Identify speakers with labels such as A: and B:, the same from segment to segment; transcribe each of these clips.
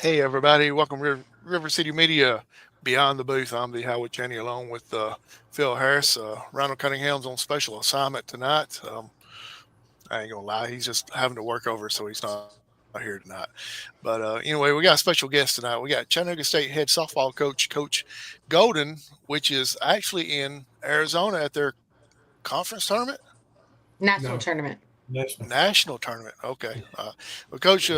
A: Hey everybody, welcome to River City-Media Beyond the Booth. I'm the Howard Cheney along with Phil Harris. Ronald Cunningham's on special assignment tonight. I ain't gonna lie, he's just having to work over, so he's not here tonight. But anyway, we got a special guest tonight. We got Chattanooga State head softball coach Golden, which is actually in Arizona at their conference tournament,
B: National
C: No,
B: tournament.
C: national.
A: national tournament. Okay, well, Coach,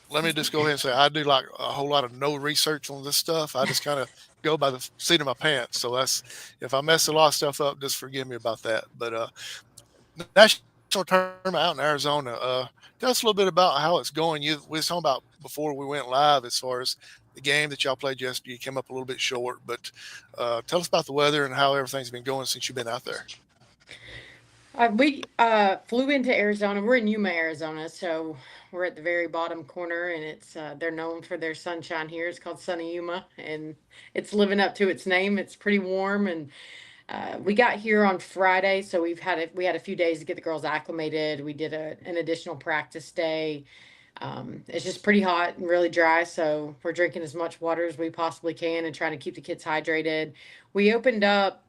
A: let me just go ahead and say I do like a whole lot of no research on this stuff. I just kind of go by the seat of my pants. So that's if I mess a lot of stuff up, just forgive me about that. But national tournament out in Arizona. Tell us a little bit about how it's going. We was talking about before we went live as far as the game that y'all played yesterday. You came up a little bit short, but tell us about the weather and how everything's been going since you've been out there.
B: We flew into Arizona. We're in Yuma, Arizona, so we're at the very bottom corner, and it's they're known for their sunshine here. It's called Sunny Yuma, and it's living up to its name. It's pretty warm, and we got here on Friday, so we had a few days to get the girls acclimated. We did an additional practice day. It's just pretty hot and really dry, so we're drinking as much water as we possibly can and trying to keep the kids hydrated. We opened up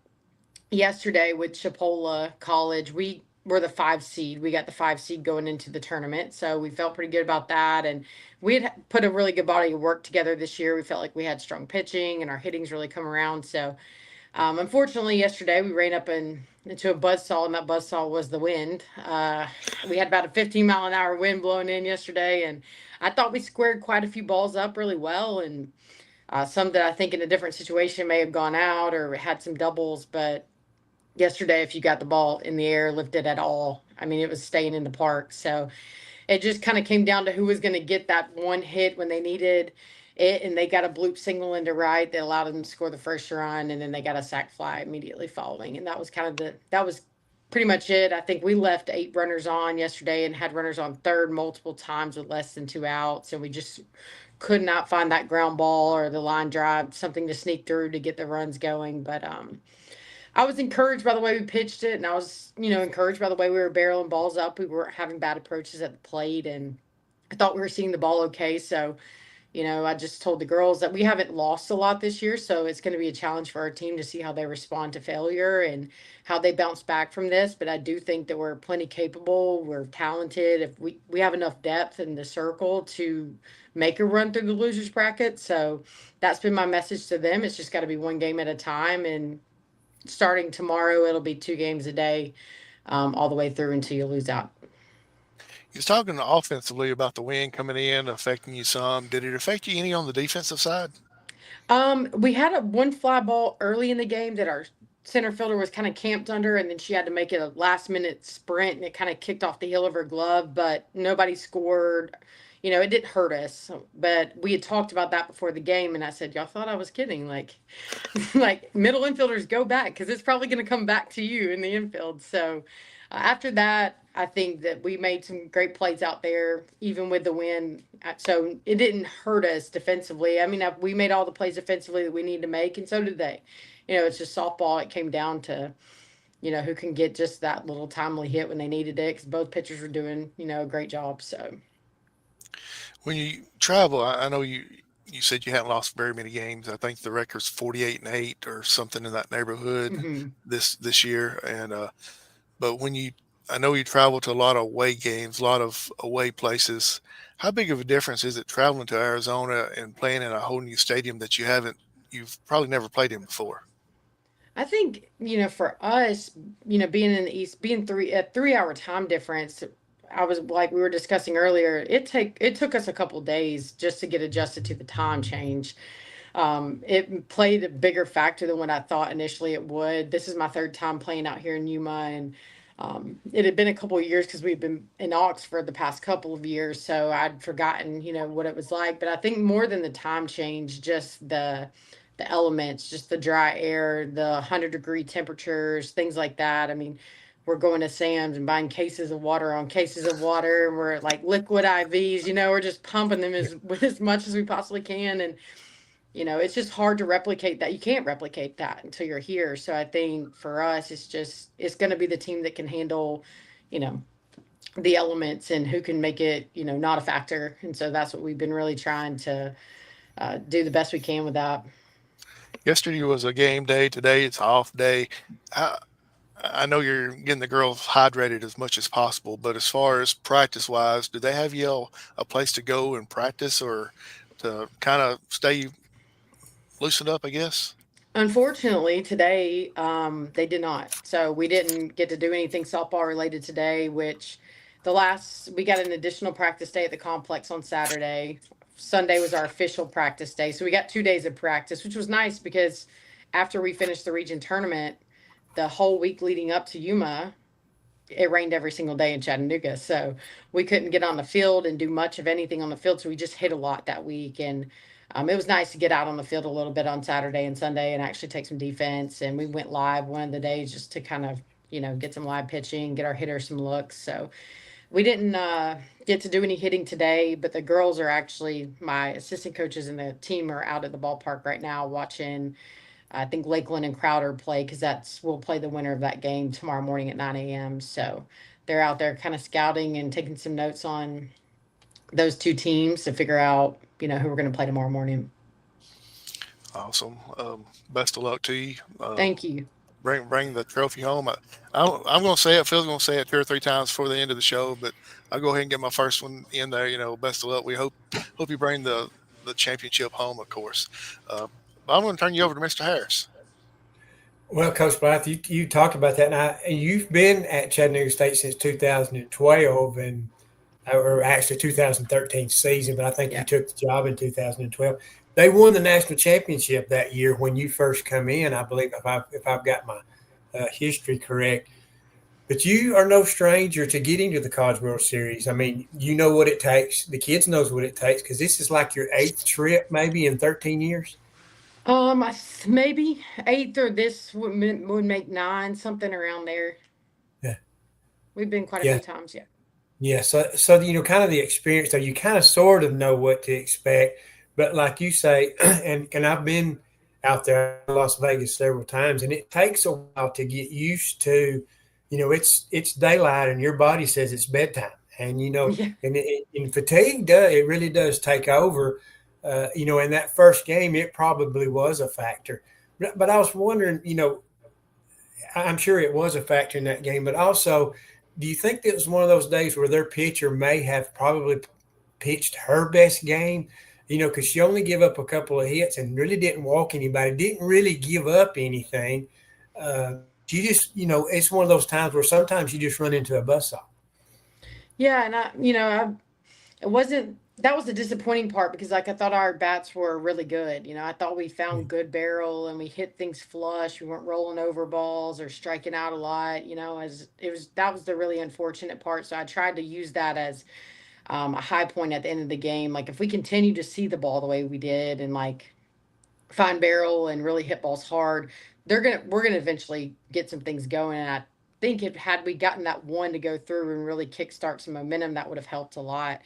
B: yesterday with Chipola College. We were the 5 seed. We got the 5 seed going into the tournament. So we felt pretty good about that. And we had put a really good body of work together this year. We felt like we had strong pitching and our hitting's really come around. So unfortunately, yesterday we ran up into a buzzsaw, and that buzzsaw was the wind. We had about a 15-mile-an-hour wind blowing in yesterday, and I thought we squared quite a few balls up really well, and some that I think in a different situation may have gone out or had some doubles, but yesterday if you got the ball in the air lifted at all, I mean, it was staying in the park. So it just kind of came down to who was going to get that one hit when they needed it, and they got a bloop single into right that allowed them to score the first run, and then they got a sac fly immediately following, and that was kind of that was pretty much it. I think we left 8 runners on yesterday and had runners on third multiple times with less than 2 outs, and we just could not find that ground ball or the line drive, something to sneak through to get the runs going. But I was encouraged by the way we pitched it, and I was, encouraged by the way we were barreling balls up. We weren't having bad approaches at the plate, and I thought we were seeing the ball okay. So, I just told the girls that we haven't lost a lot this year, so it's going to be a challenge for our team to see how they respond to failure and how they bounce back from this. But I do think that we're plenty capable. We're talented. If we have enough depth in the circle to make a run through the losers bracket. So that's been my message to them. It's just got to be one game at a time, and starting tomorrow, it'll be 2 games a day, all the way through until you lose out.
A: You was talking offensively about the wind coming in, affecting you some. Did it affect you any on the defensive side?
B: We had a one fly ball early in the game that our center fielder was kind of camped under, and then she had to make it a last minute sprint, and it kind of kicked off the heel of her glove, but nobody scored. It didn't hurt us, but we had talked about that before the game, and I said, y'all thought I was kidding. Like, like middle infielders go back because it's probably going to come back to you in the infield. So after that, I think that we made some great plays out there, even with the win. So it didn't hurt us defensively. I mean, we made all the plays defensively that we need to make, and so did they. It's just softball. It came down to, who can get just that little timely hit when they needed it, because both pitchers were doing, a great job. So,
A: When you travel, I know you said you hadn't lost very many games. I think the record's 48-8 or something in that neighborhood
B: mhm.
A: this year. And but I know you travel to a lot of away games, a lot of away places. How big of a difference is it traveling to Arizona and playing in a whole new stadium that you've probably never played in before?
B: I think, for us, being in the East, being a 3 hour time difference, I was like we were discussing earlier, it took us a couple days just to get adjusted to the time change. It played a bigger factor than what I thought initially it would. This is my third time playing out here in Yuma, and it had been a couple of years because we've been in Oxford the past couple of years, so I'd forgotten, what it was like. But I think more than the time change, just the elements, just the dry air, the 100-degree temperatures, things like that. I mean, we're going to Sam's and buying cases of water on cases of water, and we're like liquid IVs. We're just pumping them
C: Yeah.
B: as much as we possibly can, and it's just hard to replicate that. You can't replicate that until you're here. So I think for us, it's going to be the team that can handle, you know, the elements and who can make it, not a factor. And so that's what we've been really trying to do the best we can with that.
A: Yesterday was a game day. Today it's off day. I, I know you're getting the girls hydrated as much as possible, but as far as practice wise, do they have you all a place to go and practice or to kind of stay loosened up, I guess?
B: Unfortunately, today they did not. So we didn't get to do anything softball related today. Which we got an additional practice day at the complex on Saturday. Sunday was our official practice day, so we got 2 days of practice, which was nice because after we finished the region tournament, the whole week leading up to Yuma, it rained every single day in Chattanooga. So we couldn't get on the field and do much of anything on the field. So we just hit a lot that week. And it was nice to get out on the field a little bit on Saturday and Sunday and actually take some defense. And we went live one of the days just to kind of, get some live pitching, get our hitters some looks. So we didn't get to do any hitting today, but the girls are actually, my assistant coaches and the team are out at the ballpark right now watching. I think Lakeland and Crowder play because we'll play the winner of that game tomorrow morning at 9 a.m. So they're out there kind of scouting and taking some notes on those two teams to figure out, who we're going to play tomorrow morning.
A: Awesome. Best of luck to you.
B: Thank you.
A: Bring the trophy home. I'm going to say it. Phil's going to say it 2 or 3 times before the end of the show, but I'll go ahead and get my first one in there. Best of luck. We hope you bring the championship home, of course. I'm going to turn you over to Mr. Harris.
C: Well, Coach Blythe, you talked about that, and you've been at Chattanooga State since 2012, or actually 2013 season, but I think you
B: Yeah.
C: took the job in 2012. They won the national championship that year when you first come in, I believe, if I've got my history correct. But you are no stranger to getting to the College World Series. I mean, you know what it takes. The kids knows what it takes because this is like your eighth trip, maybe in 13 years.
B: Maybe eighth or this would make nine, something around there.
C: Yeah,
B: We've been quite a
C: yeah.
B: few times. Yeah.
C: Yeah, so kind of the experience, so you kind of sort of know what to expect, but like you say, and I've been out there in Las Vegas several times, and it takes a while to get used to, it's daylight, and your body says it's bedtime, and
B: Yeah.
C: and fatigue does it really does take over, in that first game, it probably was a factor, but I was wondering, I'm sure it was a factor in that game, but also, do you think it was one of those days where their pitcher may have probably pitched her best game? Because she only gave up a couple of hits and really didn't walk anybody, didn't really give up anything. She just, it's one of those times where sometimes you just run into a buzzsaw.
B: Yeah. And it wasn't that was the disappointing part because like I thought our bats were really good. I thought we found good barrel and we hit things flush. We weren't rolling over balls or striking out a lot, as it was that was the really unfortunate part. So I tried to use that as a high point at the end of the game. Like if we continue to see the ball the way we did and like find barrel and really hit balls hard, we're gonna eventually get some things going. And I think if had we gotten that one to go through and really kickstart some momentum, that would have helped a lot.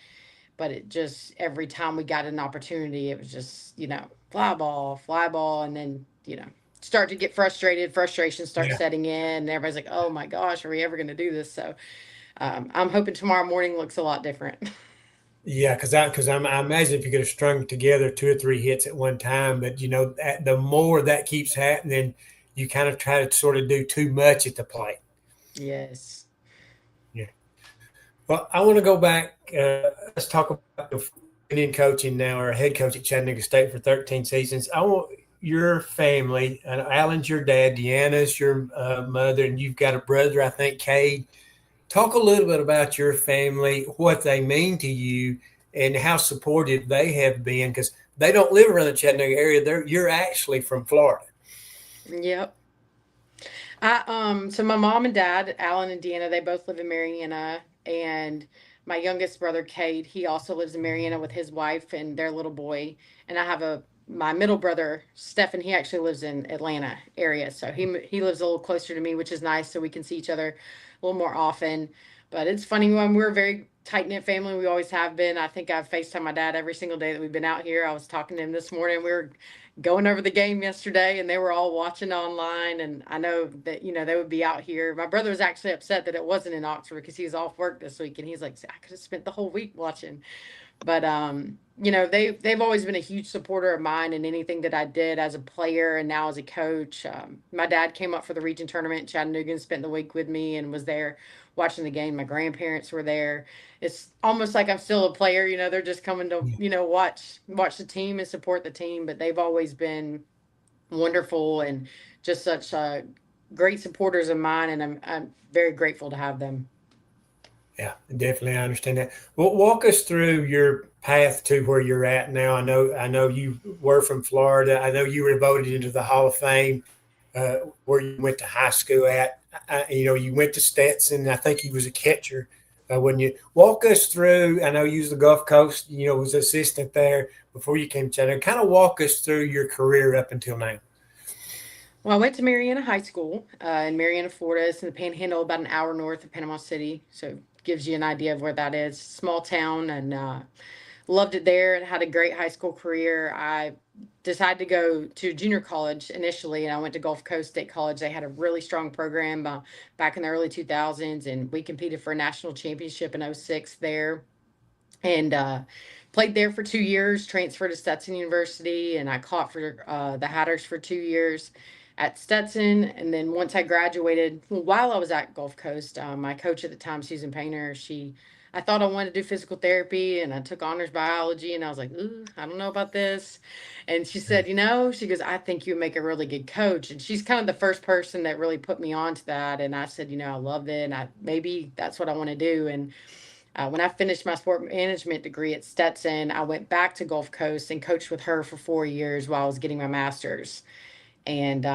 B: But it just every time we got an opportunity, it was just fly ball, and then start to get frustrated. Frustration starts
C: Yeah.
B: setting in, and everybody's like, "Oh my gosh, are we ever going to do this?" So I'm hoping tomorrow morning looks a lot different.
C: Yeah, I imagine if you could have strung together two or three hits at one time, but the more that keeps happening, you kind of try to sort of do too much at the plate.
B: Yes.
C: Yeah. Well, I want to go back. Let's talk about in coaching now, or head coach at Chattanooga State for 13 seasons. I want your family, and Alan's your dad, Deanna's your mother, and you've got a brother, I think, Cade. Talk a little bit about your family, what they mean to you, and how supportive they have been, because they don't live around the Chattanooga area. You're actually from Florida.
B: Yep. So my mom and dad, Alan and Deanna, they both live in Marianna, and my youngest brother, Cade, he also lives in Marianna with his wife and their little boy. And I have my middle brother, Stephen. He actually lives in Atlanta area, so he lives a little closer to me, which is nice, so we can see each other a little more often. But it's funny when we're a very tight knit family. We always have been. I think I've FaceTime my dad every single day that we've been out here. I was talking to him this morning. We were going over the game yesterday and they were all watching online. And I know that, they would be out here. My brother was actually upset that it wasn't in Oxford because he was off work this week. And he's like, I could have spent the whole week watching. But they've always been a huge supporter of mine and anything that I did as a player and now as a coach. My dad came up for the region tournament in Chattanooga and spent the week with me and was there watching the game. My grandparents were there. It's almost like I'm still a player. They're just coming to watch the team and support the team. But they've always been wonderful and just such great supporters of mine, and I'm very grateful to have them.
C: Yeah, definitely. I understand that. Well, walk us through your path to where you're at now. I know you were from Florida. I know you were voted into the Hall of Fame, where you went to high school at. You went to Stetson. I think you was a catcher. When you walk us through, I know you was the Gulf Coast, was assistant there before you came to Chattanooga. Kind of walk us through your career up until now.
B: Well, I went to Marianna High School in Marianna, Florida. It's in the Panhandle, about an hour north of Panama City. So gives you an idea of where that is. Small town, and loved it there and had a great high school career. I decided to go to junior college initially, and I went to Gulf Coast State College. They had a really strong program back in the early 2000s, and we competed for a national championship in 06 there. And played there for 2 years, transferred to Stetson University, and I caught for the Hatters for 2 years at Stetson. And then once I graduated, while I was at Gulf Coast, my coach at the time, Susan Painter, I thought I wanted to do physical therapy, and I took honors biology, and I was like, ooh, I don't know about this. And she said, she goes, I think you make a really good coach. And she's kind of the first person that really put me on to that. And I said, I love it, and maybe that's what I want to do. And when I finished my sport management degree at Stetson, I went back to Gulf Coast and coached with her for 4 years while I was getting my master's. And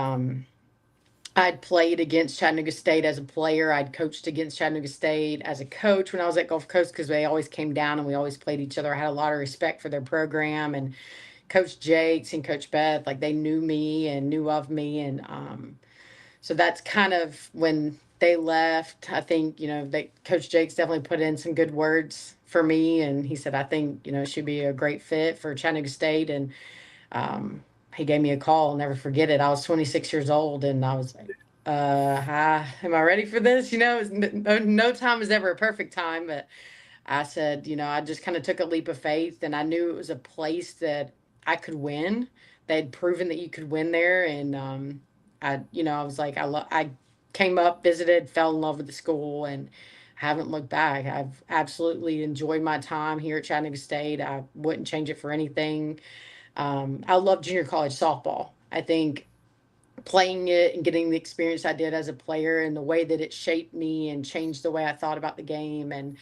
B: I'd played against Chattanooga State as a player. I'd coached against Chattanooga State as a coach when I was at Gulf Coast because they always came down and we always played each other. I had a lot of respect for their program, and Coach Jakes and Coach Beth, like, they knew me and knew of me. And so that's kind of when they left. I think, Coach Jakes definitely put in some good words for me. And he said, I think, she'd be a great fit for Chattanooga State. And he gave me a call. I'll never forget it. I was 26 years old, and I was like, hi, am I ready for this? No time is ever a perfect time. But I said, I just kind of took a leap of faith, and I knew it was a place that I could win. They had proven that you could win there. And I was like, I came up, visited, fell in love with the school, and haven't looked back. I've absolutely enjoyed my time here at Chattanooga State. I wouldn't change it for anything. I love junior college softball. I think playing it and getting the experience I did as a player and the way that it shaped me and changed the way I thought about the game and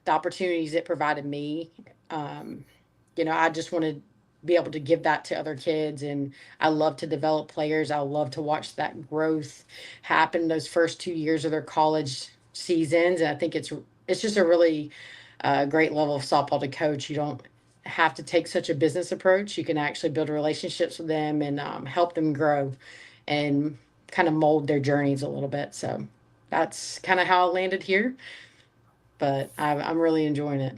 B: the opportunities it provided me. I just want to be able to give that to other kids, and I love to develop players. I love to watch that growth happen those first 2 years of their college seasons. And I think it's just a really great level of softball to coach. You don't have to take such a business approach. You can actually build relationships with them and help them grow and kind of mold their journeys a little bit. So that's kind of how I landed here, but I'm really enjoying it.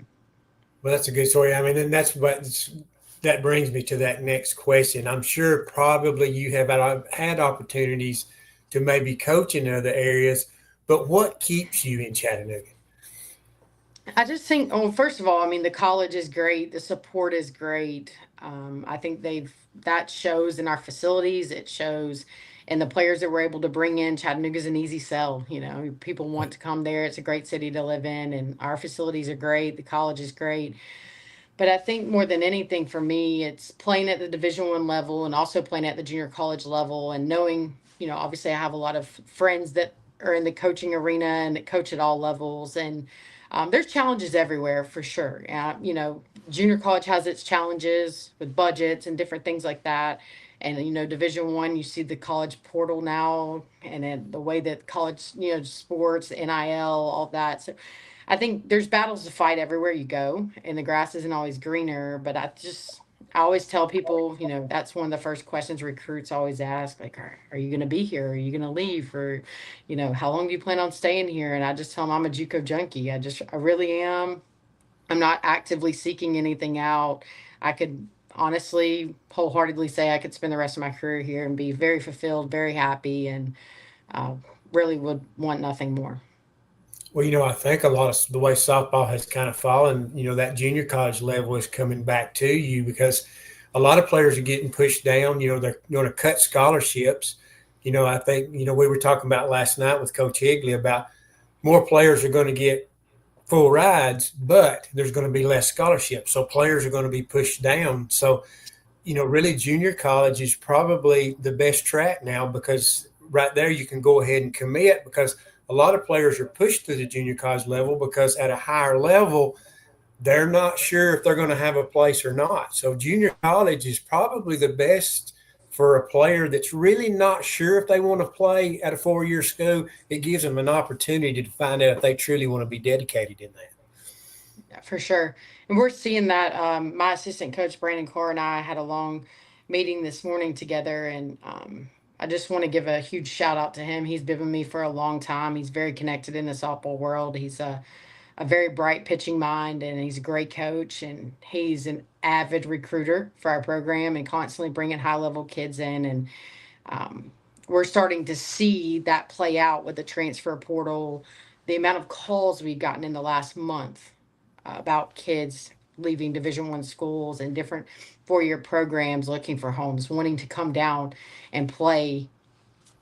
C: Well, that's a good story. I mean, and that brings me to that next question. I'm sure probably you have had opportunities to maybe coach in other areas, but what keeps you in Chattanooga?
B: I just think, first of all, I mean, the college is great. The support is great. I think that shows in our facilities. It shows in the players that we're able to bring in. Chattanooga's an easy sell. People want to come there. It's a great city to live in, and our facilities are great. The college is great. But I think more than anything for me, it's playing at the Division I level and also playing at the junior college level, and knowing, obviously I have a lot of friends that are in the coaching arena and that coach at all levels. And there's challenges everywhere for sure. Junior college has its challenges with budgets and different things like that. And, Division I, you see the college portal now and then the way that college, sports, NIL, all that. So I think there's battles to fight everywhere you go, and the grass isn't always greener. But I always tell people, that's one of the first questions recruits always ask, like, are you going to be here? Are you going to leave? Or, how long do you plan on staying here? And I just tell them I'm a JUCO junkie. I really am. I'm not actively seeking anything out. I could honestly, wholeheartedly say I could spend the rest of my career here and be very fulfilled, very happy, and uh, really would want nothing more.
C: Well, I think a lot of the way softball has kind of fallen, that junior college level is coming back to you because a lot of players are getting pushed down. They're going to cut scholarships. I think, we were talking about last night with Coach Higley about more players are going to get full rides, but there's going to be less scholarships. So players are going to be pushed down. So, really junior college is probably the best track now because right there you can go ahead and commit because a lot of players are pushed to the junior college level because at a higher level, they're not sure if they're going to have a place or not. So junior college is probably the best for a player that's really not sure if they want to play at a 4-year school. It gives them an opportunity to find out if they truly want to be dedicated in that.
B: Yeah, for sure. And we're seeing that. My assistant coach, Brandon Carr, and I had a long meeting this morning together. And I just want to give a huge shout out to him. He's been with me for a long time. He's very connected in the softball world. He's a very bright pitching mind, and he's a great coach. And he's an avid recruiter for our program and constantly bringing high level kids in. And we're starting to see that play out with the transfer portal, the amount of calls we've gotten in the last month about kids leaving Division I schools and different 4-year programs looking for homes, wanting to come down and play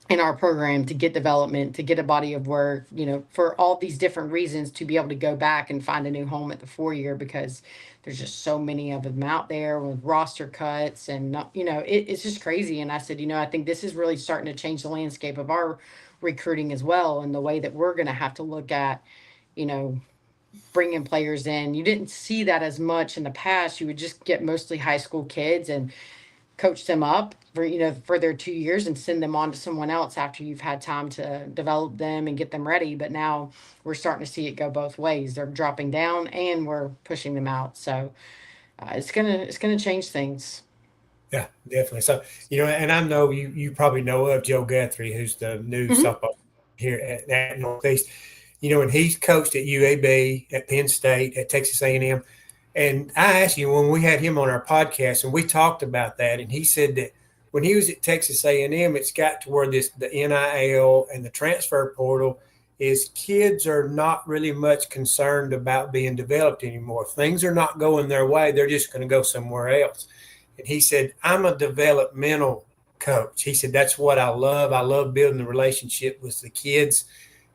B: in our program to get development, to get a body of work, for all these different reasons to be able to go back and find a new home at the 4-year because there's just so many of them out there with roster cuts and, it's just crazy. And I said, I think this is really starting to change the landscape of our recruiting as well and the way that we're going to have to look at, bringing players in. You didn't see that as much in the past. You would just get mostly high school kids and coach them up for their 2 years and send them on to someone else after you've had time to develop them and get them ready. But now we're starting to see it go both ways. They're dropping down and we're pushing them out. So it's gonna change things.
C: Yeah, definitely. So, and I know you probably know of Joe Guthrie, who's the new softball here at Northeast. And he's coached at UAB, at Penn State, at Texas A&M. And I asked you when we had him on our podcast, and we talked about that, and he said that when he was at Texas A&M, it's got to where the NIL and the transfer portal is kids are not really much concerned about being developed anymore. If things are not going their way, they're just going to go somewhere else. And he said, I'm a developmental coach. He said, that's what I love. I love building the relationship with the kids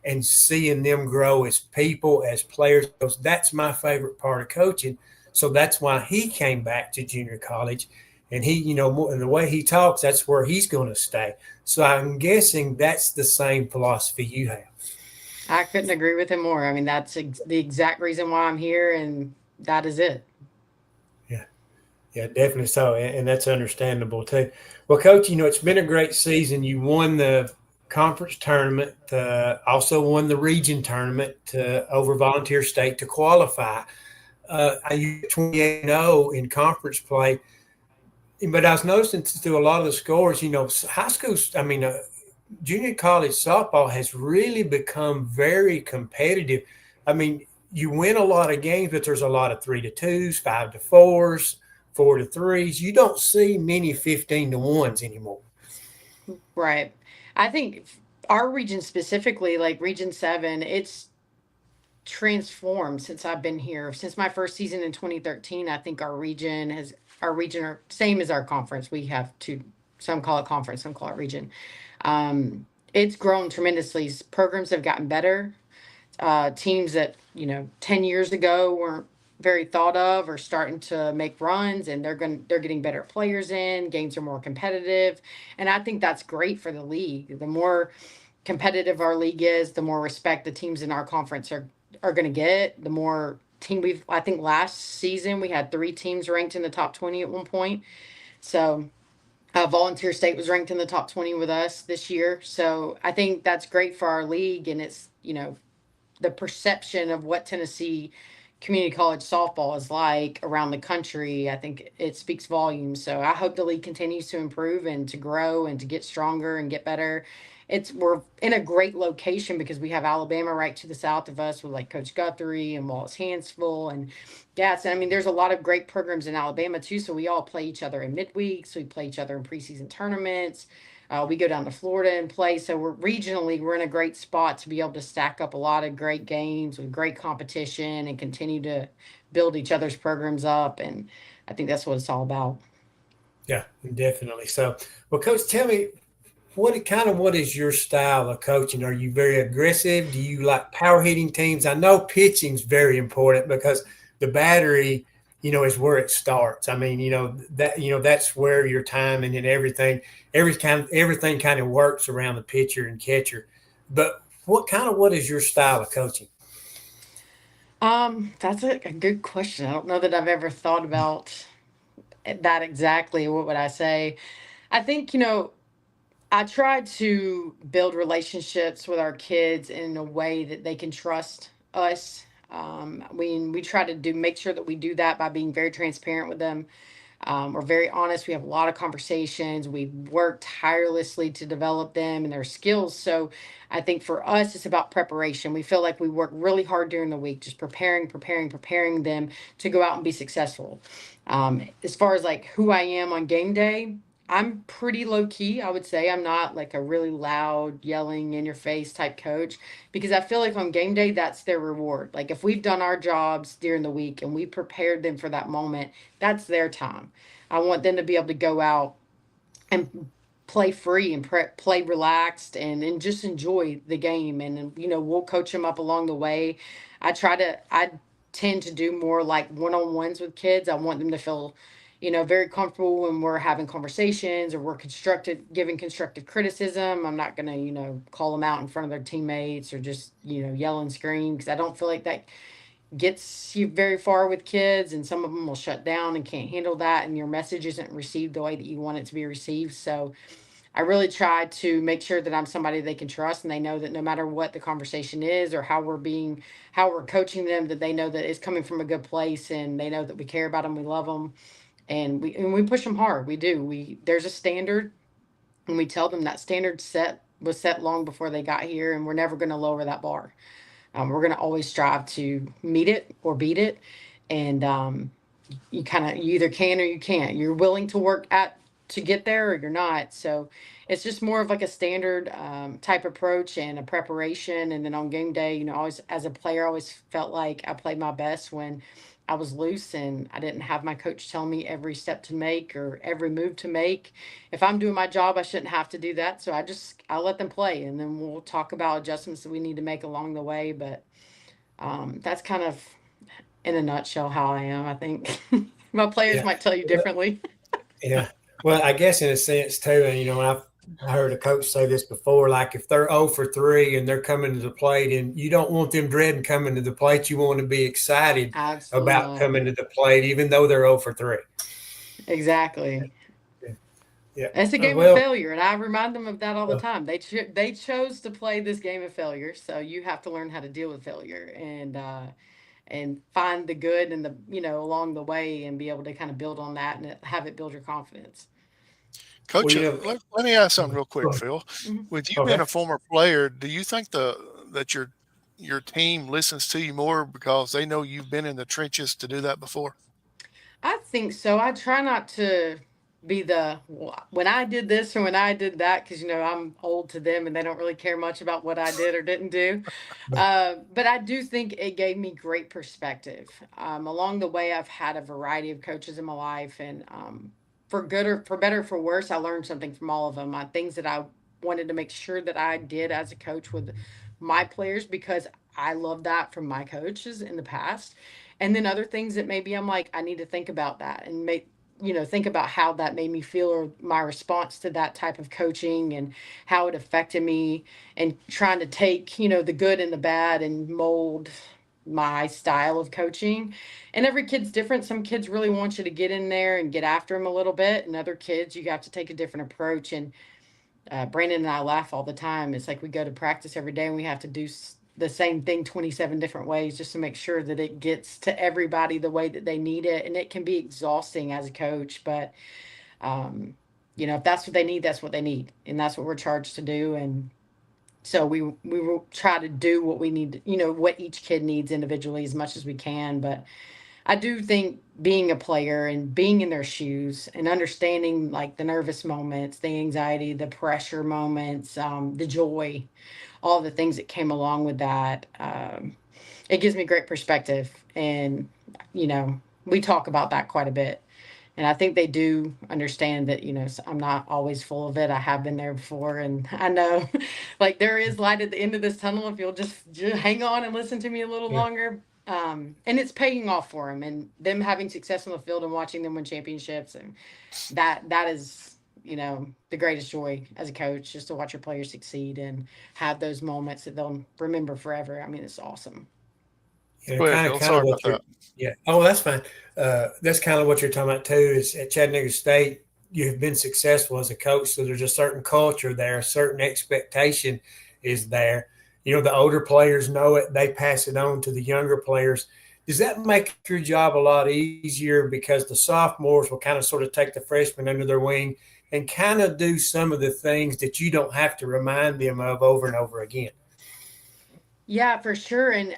C: and seeing them grow as people, as players. That's my favorite part of coaching. So that's why he came back to junior college. And he, and the way he talks, that's where he's going to stay. So I'm guessing that's the same philosophy you have.
B: I couldn't agree with him more. I mean, that's the exact reason why I'm here, and that is it.
C: Yeah, definitely so. And that's understandable too. Well, Coach, it's been a great season. You won the conference tournament, also won the region tournament over Volunteer State to qualify. You 28-0 in conference play. But I was noticing through a lot of the scores, high schools, junior college softball has really become very competitive. I mean, you win a lot of games, but there's a lot of 3-2s, 5-4s, 4-3s. You don't see many 15-1s anymore.
B: Right. I think our region specifically, like Region 7, it's transformed since I've been here. Since my first season in 2013, I think our region are same as our conference. We have two, some call it conference, some call it region. It's grown tremendously. Programs have gotten better. Teams that, 10 years ago weren't very thought of are starting to make runs, and they're getting better players in. Games are more competitive, and I think that's great for the league. The more competitive our league is, the more respect the teams in our conference are going to get. The more I think last season we had 3 teams ranked in the top 20 at one point. So Volunteer State was ranked in the top 20 with us this year. So I think that's great for our league, and it's the perception of what Tennessee community college softball is like around the country, I think it speaks volumes. So I hope the league continues to improve and to grow and to get stronger and get better. We're in a great location because we have Alabama right to the south of us with like Coach Guthrie and Wallace Hansville and Gatson. I mean, there's a lot of great programs in Alabama too. So we all play each other in midweeks. We play each other in preseason tournaments. We go down to Florida and play. So we're in a great spot to be able to stack up a lot of great games with great competition and continue to build each other's programs up. And I think that's what it's all about.
C: Yeah, definitely. So, well, Coach, tell me what is your style of coaching? Are you very aggressive? Do you like power hitting teams? I know pitching's very important because the battery, is where it starts. I mean, that's where your timing and everything kind of works around the pitcher and catcher. But what is your style of coaching?
B: That's a good question. I don't know that I've ever thought about that exactly. What would I say? I think, I try to build relationships with our kids in a way that they can trust us. We try to make sure that we do that by being very transparent with them. We're very honest. We have a lot of conversations. We work tirelessly to develop them and their skills. So I think for us, it's about preparation. We feel like we work really hard during the week, just preparing them to go out and be successful. As far as like who I am on game day, I'm pretty low key, I would say. I'm not like a really loud, yelling in your face type coach because I feel like on game day, that's their reward. Like if we've done our jobs during the week and we prepared them for that moment, that's their time. I want them to be able to go out and play free and play relaxed and just enjoy the game. And, we'll coach them up along the way. I tend to do more like one-on-ones with kids. I want them to feel, very comfortable when we're having conversations or we're giving constructive criticism. I'm not going to, call them out in front of their teammates or just, yell and scream because I don't feel like that gets you very far with kids, and some of them will shut down and can't handle that, and your message isn't received the way that you want it to be received. So I really try to make sure that I'm somebody they can trust, and they know that no matter what the conversation is or how we're coaching them, that they know that it's coming from a good place, and they know that we care about them, we love them, and we push them hard. We do. There's a standard, and we tell them that standard was set long before they got here, and we're never going to lower that bar. We're going to always strive to meet it or beat it. And you either can or you can't. You're willing to work to get there or you're not. So it's just more of like a standard type approach and a preparation. And then on game day, always as a player, I always felt like I played my best when I was loose and I didn't have my coach tell me every step to make or every move to make. If I'm doing my job, I shouldn't have to do that. So I let them play, and then we'll talk about adjustments that we need to make along the way. But that's kind of in a nutshell how I am. I think my players
C: Yeah.
B: might tell you differently.
C: Yeah. Well, I guess in a sense too, and I heard a coach say this before, like if they're 0 for 3 and they're coming to the plate and you don't want them dreading coming to the plate, you want to be excited
B: Absolutely
C: about
B: not.
C: coming to the plate, even though they're 0 for 3.
B: Exactly.
C: Yeah.
B: It's a game of failure, and I remind them of that all the time. They chose to play this game of failure, so you have to learn how to deal with failure and find the good and the along the way, and be able to kind of build on that and have it build your confidence.
A: Coach,
C: Well,
A: let me ask something real quick, Phil.
B: Mhm.
A: With you being a former player, do you think that your team listens to you more because they know you've been in the trenches to do that before?
B: I think so. I try not to be when I did this or when I did that because I'm old to them and they don't really care much about what I did or didn't do. But I do think it gave me great perspective. Along the way, I've had a variety of coaches in my life, and for good or for better or for worse, I learned something from all of them. Things that I wanted to make sure that I did as a coach with my players because I love that from my coaches in the past. And then other things that maybe I'm like, I need to think about that and think about how that made me feel or my response to that type of coaching and how it affected me, and trying to take, the good and the bad and mold my style of coaching. And every kid's different. Some kids really want you to get in there and get after them a little bit, and other kids, you have to take a different approach. And Brandon and I laugh all the time. It's like we go to practice every day and we have to do the same thing 27 different ways just to make sure that it gets to everybody the way that they need it. And it can be exhausting as a coach, but if that's what they need, that's what they need, and that's what we're charged to do. And so we will try to do what we need, what each kid needs individually as much as we can. But I do think being a player and being in their shoes and understanding like the nervous moments, the anxiety, the pressure moments, the joy, all the things that came along with that, it gives me great perspective. And, we talk about that quite a bit. And I think they do understand that, I'm not always full of it. I have been there before. And I know like there is light at the end of this tunnel if you'll just hang on and listen to me a little
C: Yeah.
B: longer. And it's paying off for them and them having success on the field and watching them win championships. And that is, the greatest joy as a coach, just to watch your players succeed and have those moments that they'll remember forever. I mean, it's awesome.
C: You
A: Go
C: know,
A: ahead,
C: kind
A: Phil.
C: of
A: Sorry
C: what
A: about
C: you're,
A: that.
C: yeah. Oh, that's fine. That's kind of what you're talking about too. Is at Chattanooga State, you have been successful as a coach, so there's a certain culture there, a certain expectation is there. The older players know it; they pass it on to the younger players. Does that make your job a lot easier because the sophomores will kind of sort of take the freshmen under their wing and kind of do some of the things that you don't have to remind them of over and over again?
B: Yeah, for sure. And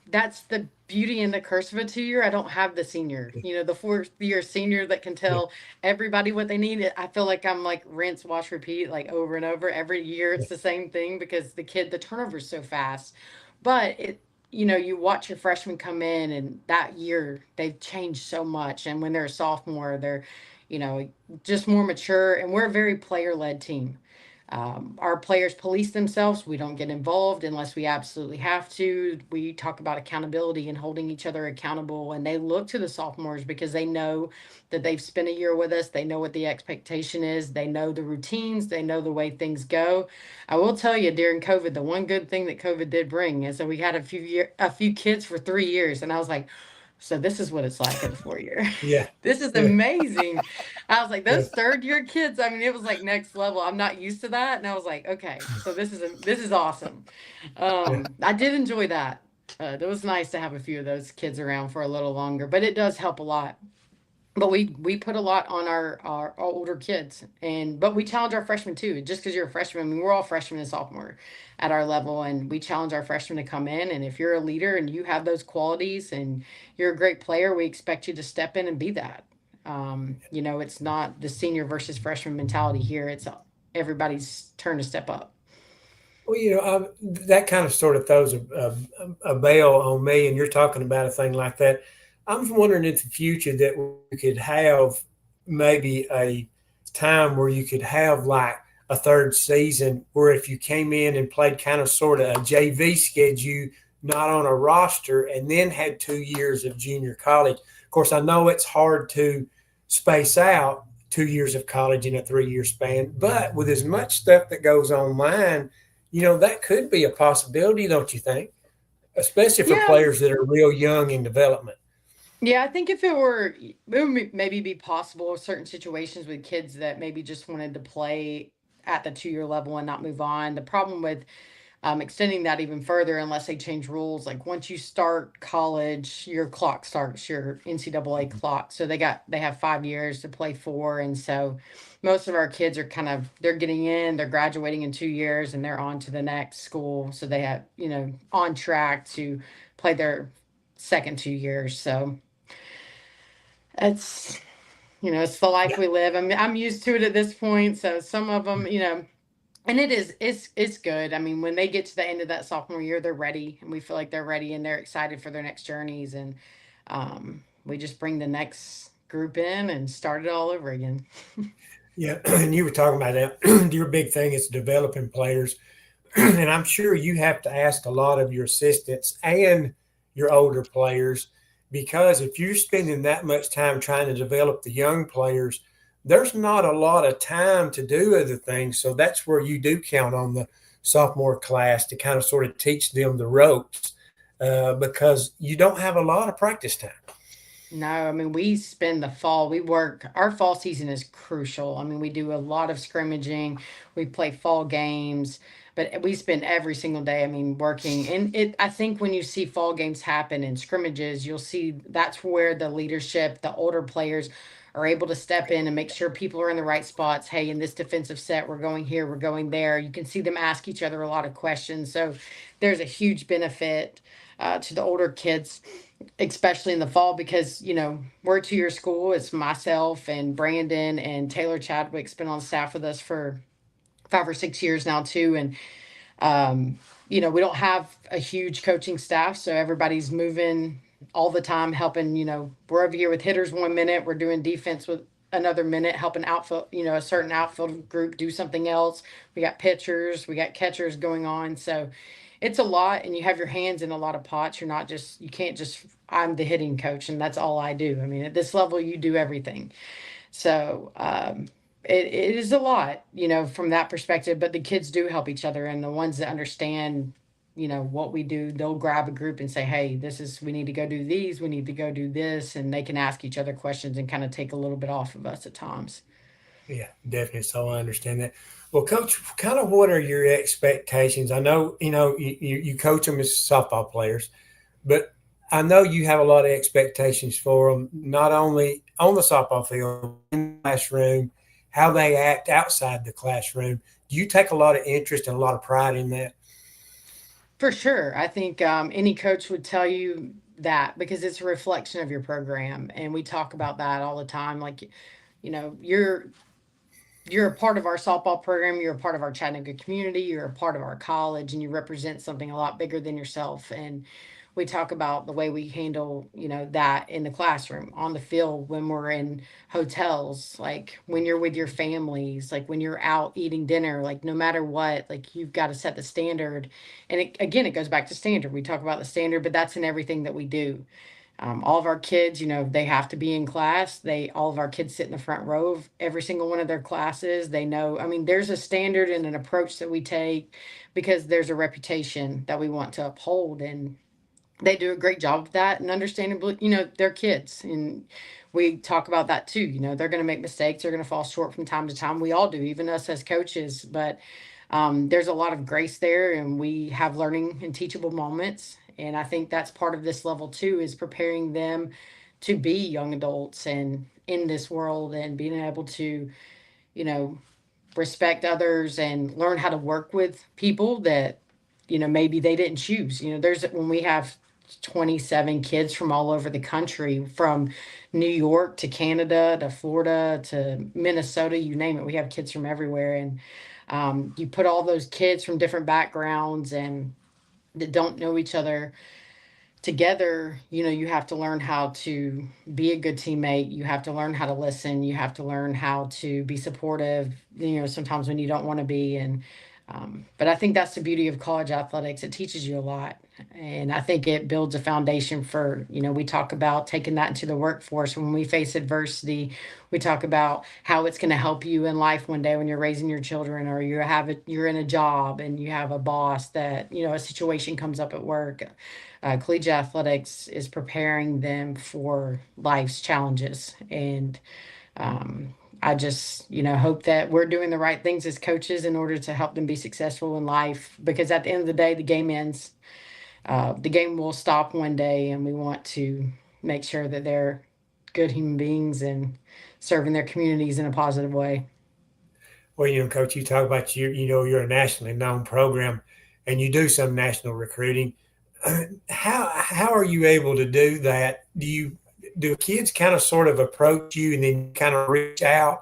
B: that's the beauty and the curse of a 2 year. I don't have the senior, the 4th year senior that can
C: Yeah,
B: tell everybody what they need. I feel like I'm like rinse, wash, repeat, like over and over. Every year
C: yeah,
B: it's the same thing because the turnover is so fast. But you watch your freshmen come in and that year they've changed so much. And when they're a sophomore, they're, you know, just more mature. And we're a very player led team. Our players police themselves. We don't get involved unless we absolutely have to. We talk about accountability and holding each other accountable. And they look to the sophomores because they know that they've spent a year with us. They know what the expectation is. They know the routines. They know the way things go. I will tell you, during COVID, the one good thing that COVID did bring is that we had a few kids for 3 years, and I was like, so this is what it's like in the 4 year.
C: yeah,
B: This is
C: yeah,
B: amazing. I was like,
C: yeah,
B: those 3rd year kids, I mean, it was like next level. I'm not used to that. And I was like, okay, so this is awesome.
C: yeah.
B: I did enjoy that. It was nice to have a few of those kids around for a little longer, but it does help a lot. But we put a lot on our older kids, but we challenge our freshmen too. Just because you're a freshman, I mean, we're all freshmen and sophomore at our level, and we challenge our freshmen to come in. And if you're a leader and you have those qualities and you're a great player, we expect you to step in and be that. It's not the senior versus freshman mentality here. It's everybody's turn to step up.
C: Well, that kind of sort of throws a bail on me, and you're talking about a thing like that. I'm wondering in the future that we could have maybe a time where you could have like a third season where if you came in and played kind of sort of a JV schedule, not on a roster, and then had 2 years of junior college. Of course, I know it's hard to space out 2 years of college in a 3 year span, but with as much stuff that goes online, that could be a possibility, don't you think? Especially for
B: Yeah,
C: players that are real young in development.
B: yeah, I think if it would maybe be possible in certain situations with kids that maybe just wanted to play at the 2 year level and not move on. The problem with extending that even further, unless they change rules, like once you start college, your clock starts, your NCAA clock. So they have 5 years to play for, and so most of our kids are they're getting in, they're graduating in 2 years, and they're on to the next school. So they have on track to play their second 2 years. So it's it's the life
C: Yeah.
B: we live. I'm used to it at this point. So some of them, and it's good. I mean, when they get to the end of that sophomore year, they're ready, and we feel like they're ready and they're excited for their next journeys. And we just bring the next group in and start it all over again.
C: Yeah. And you were talking about that. Your big thing is developing players. And I'm sure you have to ask a lot of your assistants and your older players because if you're spending that much time trying to develop the young players, there's not a lot of time to do other things. So that's where you do count on the sophomore class to kind of sort of teach them the ropes because you don't have a lot of practice time.
B: No, I mean, we spend the fall, our fall season is crucial. I mean, we do a lot of scrimmaging, we play fall games. but we spend every single day, I mean, working. And I think when you see fall games happen and scrimmages, you'll see that's where the leadership, the older players are able to step in and make sure people are in the right spots. Hey, in this defensive set, we're going here, we're going there. You can see them ask each other a lot of questions. So there's a huge benefit to the older kids, especially in the fall, because, we're a 2-year school. It's myself and Brandon and Taylor Chadwick's been on staff with us for 5 or 6 years now too. And we don't have a huge coaching staff, so everybody's moving all the time, helping. We're over here with hitters 1 minute, we're doing defense with another minute, helping outfield, a certain outfield group do something else. We got pitchers, we got catchers going on, so it's a lot, and you have your hands in a lot of pots. You can't just, I'm the hitting coach and that's all I do. I mean, at this level, you do everything. So it is a lot, from that perspective, but the kids do help each other, and the ones that understand, what we do, they'll grab a group and say, hey, we need to go do these, we need to go do this, and they can ask each other questions and kind of take a little bit off of us at times.
C: Yeah, definitely. So I understand that. Well, Coach, kind of what are your expectations? I know, you coach them as softball players, but I know you have a lot of expectations for them, not only on the softball field, in the classroom, how they act outside the classroom. Do you take a lot of interest and a lot of pride in that?
B: For sure. I think any coach would tell you that, because it's a reflection of your program. And we talk about that all the time. Like, you're a part of our softball program, you're a part of our Chattanooga community, you're a part of our college, and you represent something a lot bigger than yourself. And we talk about the way we handle, that in the classroom, on the field, when we're in hotels, like when you're with your families, like when you're out eating dinner, like no matter what, like you've got to set the standard. And again, it goes back to standard. We talk about the standard, but that's in everything that we do. All of our kids, they have to be in class. All of our kids sit in the front row of every single one of their classes. They know, I mean, there's a standard and an approach that we take, because there's a reputation that we want to uphold. And they do a great job of that. And understandably, they're kids. And we talk about that too. They're going to make mistakes. They're going to fall short from time to time. We all do, even us as coaches. But there's a lot of grace there, and we have learning and teachable moments. And I think that's part of this level too, is preparing them to be young adults and in this world, and being able to, you know, respect others and learn how to work with people that, maybe they didn't choose. When we have 27 kids from all over the country, from New York to Canada to Florida to Minnesota, you name it, we have kids from everywhere. And you put all those kids from different backgrounds and that don't know each other together. You have to learn how to be a good teammate. You have to learn how to listen. You have to learn how to be supportive, sometimes when you don't want to be. And but I think that's the beauty of college athletics. It teaches you a lot. And I think it builds a foundation for, we talk about taking that into the workforce. When we face adversity, we talk about how it's going to help you in life one day when you're raising your children, or you're in a job and you have a boss that, a situation comes up at work. Collegiate athletics is preparing them for life's challenges. And I just, hope that we're doing the right things as coaches in order to help them be successful in life, because at the end of the day, the game ends. The game will stop one day, and we want to make sure that they're good human beings and serving their communities in a positive way.
C: Well, Coach, you talk about you're a nationally known program, and you do some national recruiting. How are you able to do that? Do kids kind of sort of approach you and then kind of reach out?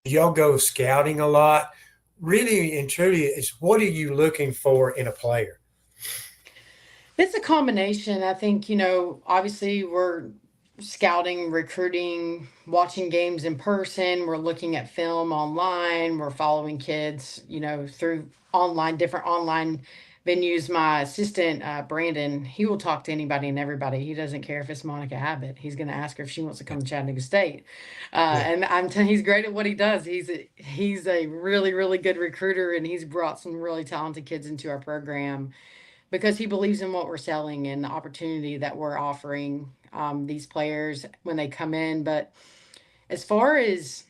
C: Do y'all go scouting a lot? Really and truly, is what are you looking for in a player?
B: It's a combination. I think, obviously we're scouting, recruiting, watching games in person. We're looking at film online. We're following kids, through different online venues. My assistant, Brandon, he will talk to anybody and everybody. He doesn't care if it's Monica Abbott. He's going to ask her if she wants to come to Chattanooga State. And he's great at what he does. He's a really, really good recruiter, and he's brought some really talented kids into our program because he believes in what we're selling and the opportunity that we're offering these players when they come in. But as far as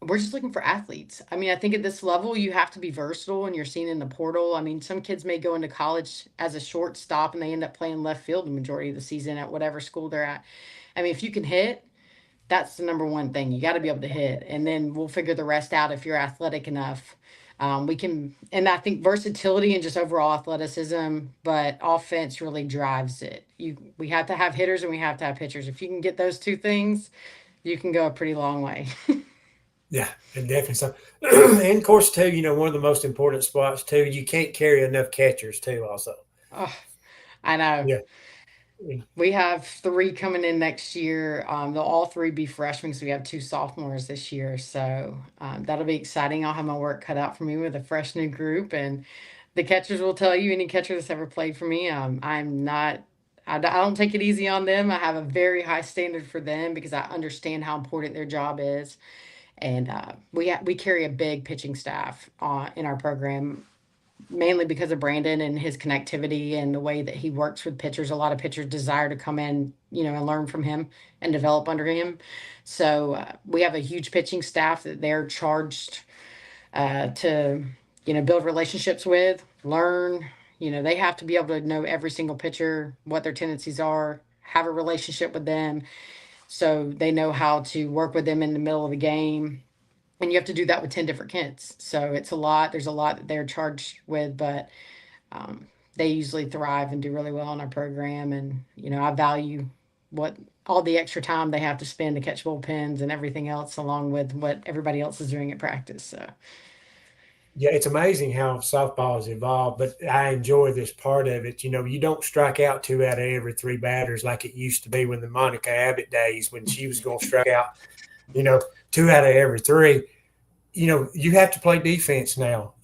B: We're just looking for athletes. I mean, I think at this level, you have to be versatile and you're seen in the portal. I mean, some kids may go into college as a shortstop and they end up playing left field the majority of the season at whatever school they're at. I mean, if you can hit, that's the number one thing. You got to be able to hit, and then we'll figure the rest out if you're athletic enough. We can, and I think versatility and just overall athleticism, but offense really drives it. We have to have hitters and we have to have pitchers. If you can get those two things, you can go a pretty long way.
C: Yeah, and definitely so. And of course, too, one of the most important spots too, you can't carry enough catchers too. Also,
B: Oh, I know.
C: yeah,
B: We have three coming in next year. They'll all three be freshmen because we have two sophomores this year. So that'll be exciting. I'll have my work cut out for me with a fresh new group. And the catchers will tell you, any catcher that's ever played for me, I'm not, I don't take it easy on them. I have a very high standard for them because I understand how important their job is. And we carry a big pitching staff in our program, mainly because of Brandon and his connectivity and the way that he works with pitchers. A lot of pitchers desire to come in, and learn from him and develop under him. So we have a huge pitching staff that they're charged to, build relationships with, learn. They have to be able to know every single pitcher, what their tendencies are, have a relationship with them, so they know how to work with them in the middle of the game. And you have to do that with 10 different kids. So it's a lot. There's a lot that they're charged with, but um, they usually thrive and do really well in our program. And, I value what all the extra time they have to spend to catch bullpens and everything else, along with what everybody else is doing at practice. So,
C: yeah, it's amazing how softball has evolved. But I enjoy this part of it. You don't strike out two out of every three batters like it used to be when the Monica Abbott days when she was going to strike out. Two out of every three. You have to play defense now.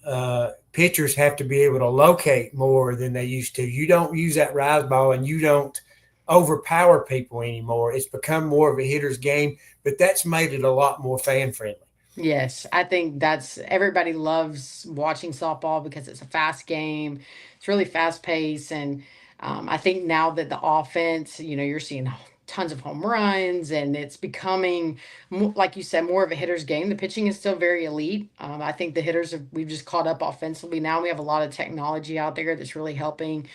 C: Pitchers have to be able to locate more than they used to. You don't use that rise ball and you don't overpower people anymore. It's become more of a hitter's game, but that's made it a lot more fan friendly.
B: yes, I think that's everybody loves watching softball because it's a fast game. It's really fast paced. And I think now that the offense, you're seeing tons of home runs and it's becoming, like you said, more of a hitter's game. The pitching is still very elite. I think the we've just caught up offensively. Now we have a lot of technology out there that's really helping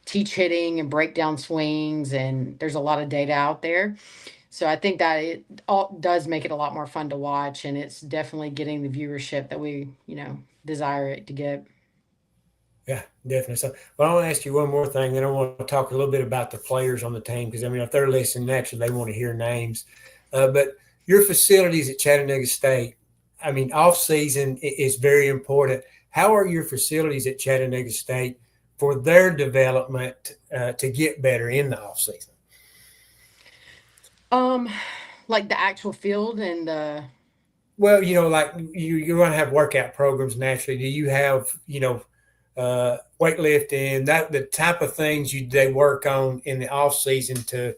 B: teach hitting and break down swings. And there's a lot of data out there. So I think that it all does make it a lot more fun to watch, and it's definitely getting the viewership that we, desire it to get.
C: Yeah, definitely. So, well, I want to ask you one more thing. Then I want to talk a little bit about the players on the team because, if they're listening, naturally they want to hear names. But your facilities at Chattanooga State, off season is very important. How are your facilities at Chattanooga State for their development to get better in the off season?
B: Like the actual field and the
C: Well, like you're going to have workout programs naturally. Do you have, weightlifting, that the type of things they work on in the off season to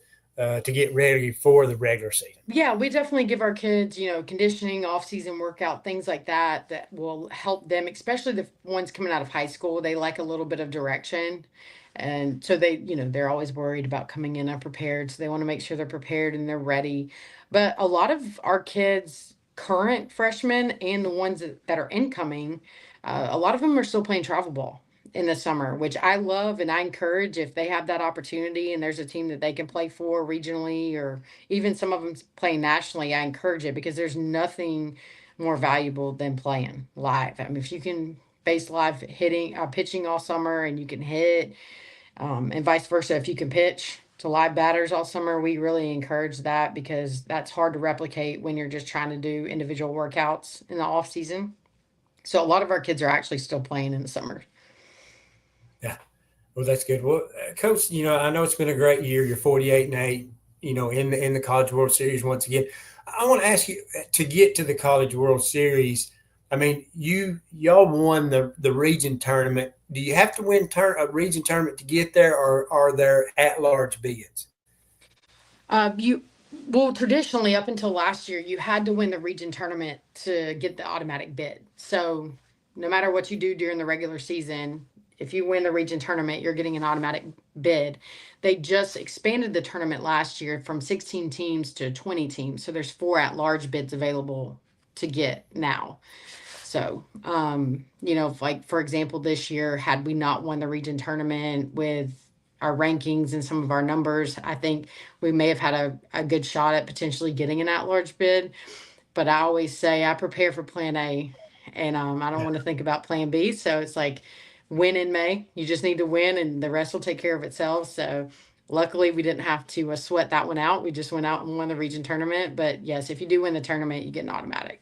C: get ready for the regular season?
B: Yeah, we definitely give our kids, conditioning, off-season workout, things like that that will help them, especially the ones coming out of high school. They like a little bit of direction. And so they're always worried about coming in unprepared. So they want to make sure they're prepared and they're ready. But a lot of our kids, current freshmen and the ones that are incoming, a lot of them are still playing travel ball in the summer, which I love and I encourage if they have that opportunity and there's a team that they can play for regionally or even some of them playing nationally. I encourage it because there's nothing more valuable than playing live. I mean, if you can face live hitting, pitching all summer and you can hit, and vice versa, if you can pitch to live batters all summer, we really encourage that because that's hard to replicate when you're just trying to do individual workouts in the off season. So a lot of our kids are actually still playing in the summer.
C: Yeah. Well, that's good. Well, Coach, I know it's been a great year. You're 48-8, in the College World Series once again. I want to ask you to get to the College World Series. Y'all won the region tournament. Do you have to win a region tournament to get there, or are there at-large bids?
B: Well, traditionally, up until last year, you had to win the region tournament to get the automatic bid. So no matter what you do during the regular season, if you win the region tournament, you're getting an automatic bid. They just expanded the tournament last year from 16 teams to 20 teams. So there's 4 at-large bids available to get now. So, like for example, this year, had we not won the region tournament with our rankings and some of our numbers, I think we may have had a good shot at potentially getting an at-large bid. But I always say I prepare for plan A, and I don't want to think about plan B. So it's like win in May. You just need to win, and the rest will take care of itself. So luckily, we didn't have to sweat that one out. We just went out and won the region tournament. But yes, if you do win the tournament, you get an automatic.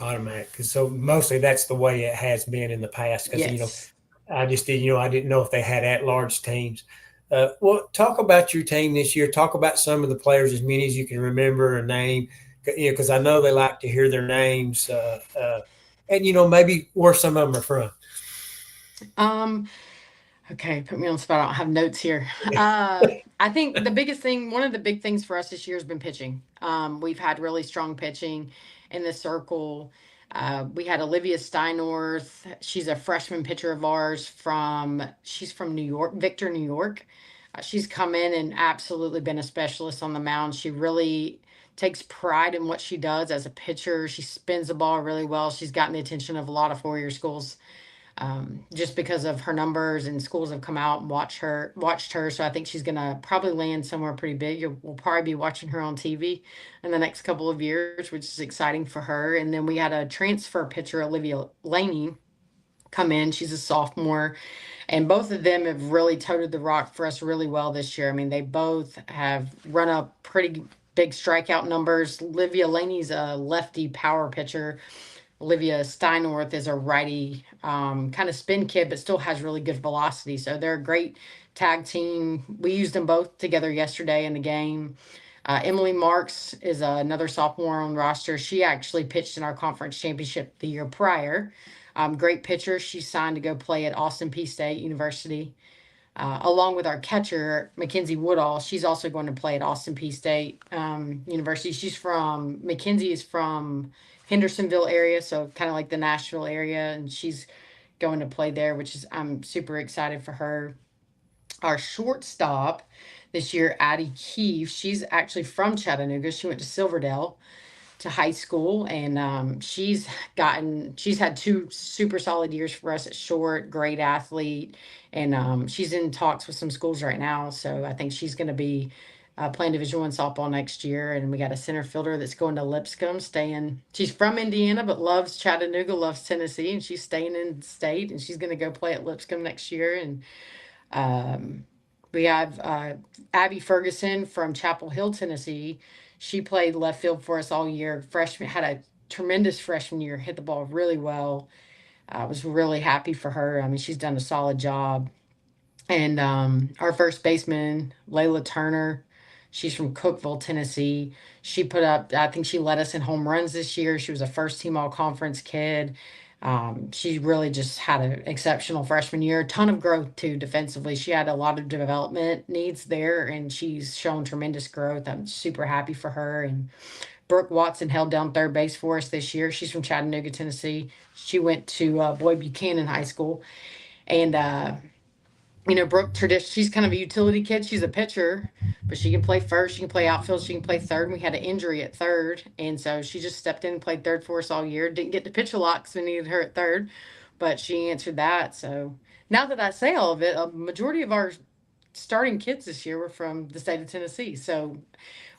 C: Automatic. So mostly that's the way it has been in the past. Because
B: Yes.
C: I just did. I didn't know if they had at-large teams. Well, talk about your team this year. Talk about some of the players, as many as you can remember or name. Because I know they like to hear their names, and maybe where some of them are from.
B: Okay, put me on the spot. I don't have notes here. I think one of the big things for us this year has been pitching. We've had really strong pitching in the circle. We had Olivia Steinorth. She's a freshman pitcher of ours she's from New York, Victor, New York. She's come in and absolutely been a specialist on the mound. She really takes pride in what she does as a pitcher. She spins the ball really well. She's gotten the attention of a lot of four-year schools, just because of her numbers, and schools have come out and watched her. So I think she's going to probably land somewhere pretty big. We'll probably be watching her on TV in the next couple of years, which is exciting for her. And then we had a transfer pitcher, Olivia Laney, come in. She's a sophomore, and both of them have really toted the rock for us really well this year. I mean, they both have run up pretty big strikeout numbers. Olivia Laney's a lefty power pitcher. Olivia Steinorth is a righty, kind of spin kid, but still has really good velocity. So they're a great tag team. We used them both together yesterday in the game. Emily Marks is another sophomore on the roster. She actually pitched in our conference championship the year prior. Great pitcher. She's signed to go play at Austin Peay State University. Along with our catcher, Mackenzie Woodall. She's also going to play at Austin Peay State University. Mackenzie is from Hendersonville area, so kind of like the Nashville area, and she's going to play there, I'm super excited for her. Our shortstop this year, Addie Keefe, she's actually from Chattanooga. She went to Silverdale to high school, and she's had 2 super solid years for us at short. Great athlete, and she's in talks with some schools right now, so I think she's going to be playing Division I softball next year. And we got a center fielder that's going to Lipscomb, she's from Indiana but loves Chattanooga, loves Tennessee, and she's staying in state, and she's going to go play at Lipscomb next year. And we have Abby Ferguson from Chapel Hill, Tennessee. She played left field for us all year. Had a tremendous freshman year, hit the ball really well. I was really happy for her. I mean, she's done a solid job. And our first baseman, Layla Turner, she's from Cookeville, Tennessee. I think she led us in home runs this year. She was a first team all conference kid. She really just had an exceptional freshman year. A ton of growth too defensively. She had a lot of development needs there, and she's shown tremendous growth. I'm super happy for her. And Brooke Watson held down third base for us this year. She's from Chattanooga, Tennessee. She went to Boyd Buchanan High School. And Brooke, she's kind of a utility kid. She's a pitcher, but she can play first, she can play outfield, she can play third. And we had an injury at third, and so she just stepped in and played third for us all year. Didn't get to pitch a lot because we needed her at third, but she answered that. So now that I say all of it, a majority of our starting kids this year were from the state of Tennessee. So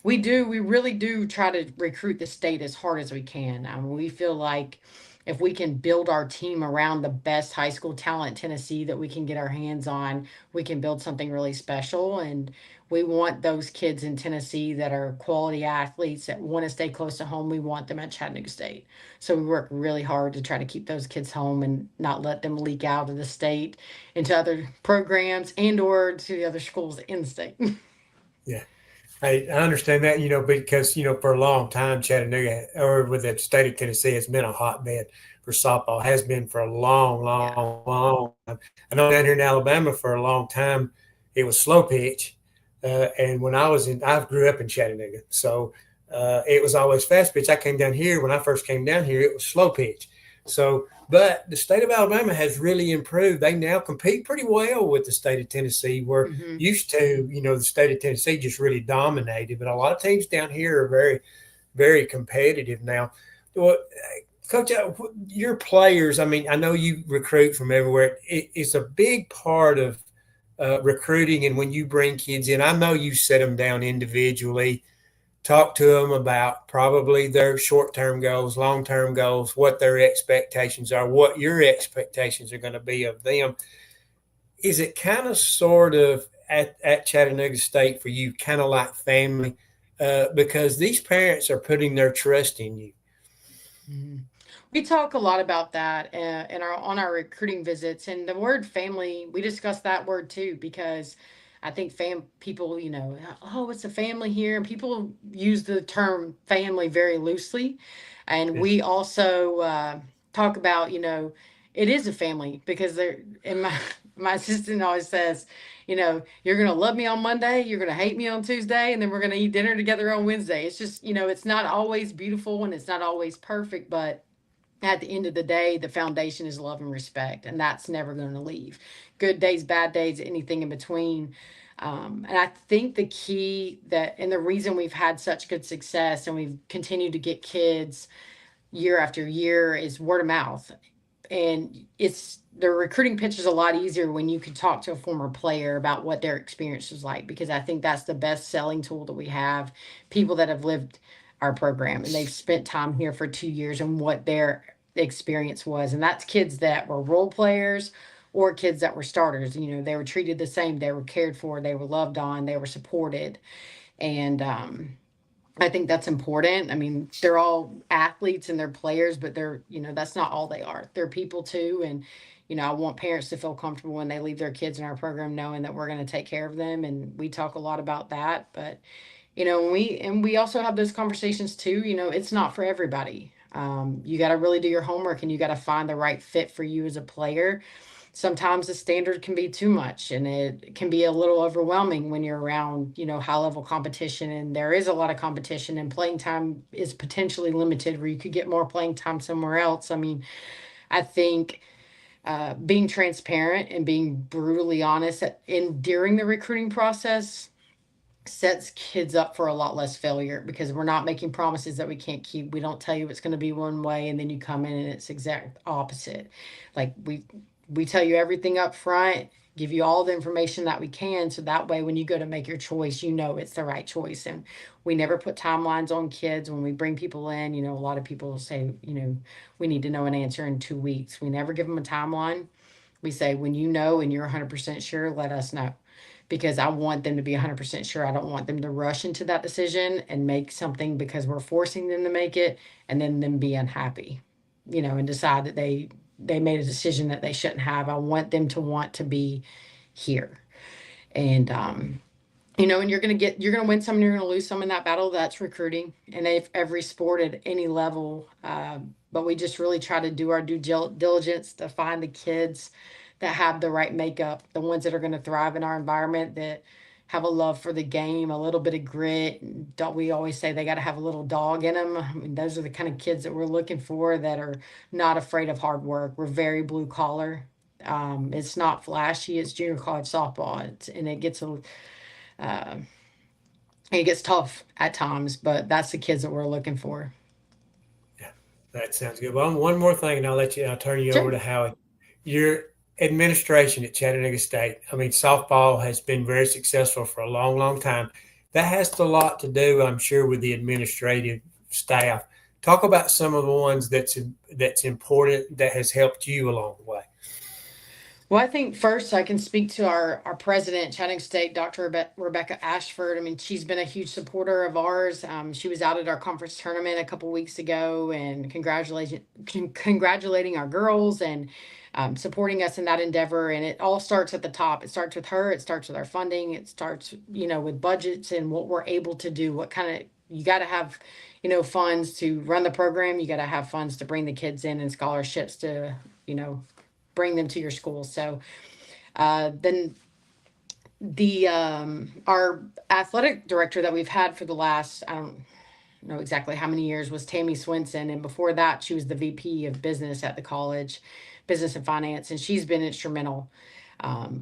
B: we really do try to recruit the state as hard as we can. We feel like if we can build our team around the best high school talent in Tennessee that we can get our hands on, we can build something really special. And we want those kids in Tennessee that are quality athletes that want to stay close to home. We want them at Chattanooga State. So we work really hard to try to keep those kids home and not let them leak out of the state into other programs or to the other schools in the state.
C: Yeah. I understand that, because, for a long time, Chattanooga, or with the state of Tennessee, has been a hotbed for softball, has been for a long time. I know down here in Alabama for a long time, it was slow pitch. And when I grew up in Chattanooga, so it was always fast pitch. I came down here, when I first came down here, it was slow pitch. So, but the state of Alabama has really improved. They now compete pretty well with the state of Tennessee, where used to, the state of Tennessee just really dominated. But a lot of teams down here are very, very competitive now. Well, Coach, your players, I mean, I know you recruit from everywhere. It's a big part of recruiting. And when you bring kids in, I know you set them down individually, talk to them about probably their short term goals, long term goals, what their expectations are, what your expectations are going to be of them. Is it kind of sort of at Chattanooga State for you, kind of like family? Because these parents are putting their trust in you.
B: Mhm. We talk a lot about that in our on our recruiting visits, and the word family. We discuss that word too because I think people, oh, it's a family here, and people use the term family very loosely, and
C: Yeah.
B: we also talk about, it is a family because they're and my my assistant always says, you're gonna love me on Monday, you're gonna hate me on Tuesday, and then we're gonna eat dinner together on Wednesday. It's just, it's not always beautiful and it's not always perfect, but at the end of the day, the foundation is love and respect, and that's never going to leave. Good days, bad days, anything in between. And I think the key and the reason we've had such good success and we've continued to get kids year after year is word of mouth. And it's the recruiting pitch is a lot easier when you can talk to a former player about what their experience was like, because I think that's the best selling tool that we have. People that have lived our program and they've spent time here for 2 years and what their experience was. And that's kids that were role players or kids that were starters. They were treated the same, they were cared for, they were loved on, they were supported. And I think that's important. I mean, they're all athletes and they're players, but that's not all they are. They're people too. And, I want parents to feel comfortable when they leave their kids in our program, knowing that we're going to take care of them. And we talk a lot about that. But, we also have those conversations too. It's not for everybody. You got to really do your homework and you got to find the right fit for you as a player. Sometimes the standard can be too much and it can be a little overwhelming when you're around, high level competition, and there is a lot of competition and playing time is potentially limited where you could get more playing time somewhere else. I mean, I think being transparent and being brutally honest during the recruiting process sets kids up for a lot less failure, because we're not making promises that we can't keep. We don't tell you it's going to be one way and then you come in and it's exact opposite. Like we tell you everything up front, give you all the information that we can, so that way when you go to make your choice, it's the right choice. And we never put timelines on kids when we bring people in. A lot of people will say, we need to know an answer in 2 weeks. We never give them a timeline. We say, when you know and you're 100% sure, let us know, because I want them to be 100% sure. I don't want them to rush into that decision and make something because we're forcing them to make it and then them be unhappy, and decide that they made a decision that they shouldn't have. I want them to want to be here. And and you're gonna win some and you're gonna lose some in that battle. That's recruiting, and if every sport at any level. But we just really try to do our due diligence to find the kids that have the right makeup, the ones that are going to thrive in our environment, that have a love for the game, a little bit of grit. And don't we always say they got to have a little dog in them? I mean, those are the kind of kids that we're looking for, that are not afraid of hard work. We're very blue collar. It's not flashy. It's junior college softball, and uh, it gets tough at times, but that's the kids that we're looking for.
C: Yeah, that sounds good. Well, one more thing, and I'll turn you over
B: Sure.
C: to Howie. Your administration at Chattanooga State. I mean, softball has been very successful for a long, long time. That has a lot to do, I'm sure, with the administrative staff. Talk about some of the ones that's important that has helped you along the way.
B: Well, I think first I can speak to our president, Chattanooga State, Dr. Rebecca Ashford. I mean, she's been a huge supporter of ours. She was out at our conference tournament a couple weeks ago and congratulating our girls and supporting us in that endeavor. And it all starts at the top. It starts with her. It starts with our funding. It starts, with budgets and what we're able to do. What kind of you got to have, funds to run the program. You got to have funds to bring the kids in and scholarships to, bring them to your school. So then the our athletic director that we've had for the last, I don't know exactly how many years, was Tammy Swinson, and before that she was the VP of business at the college, business and finance, and she's been instrumental.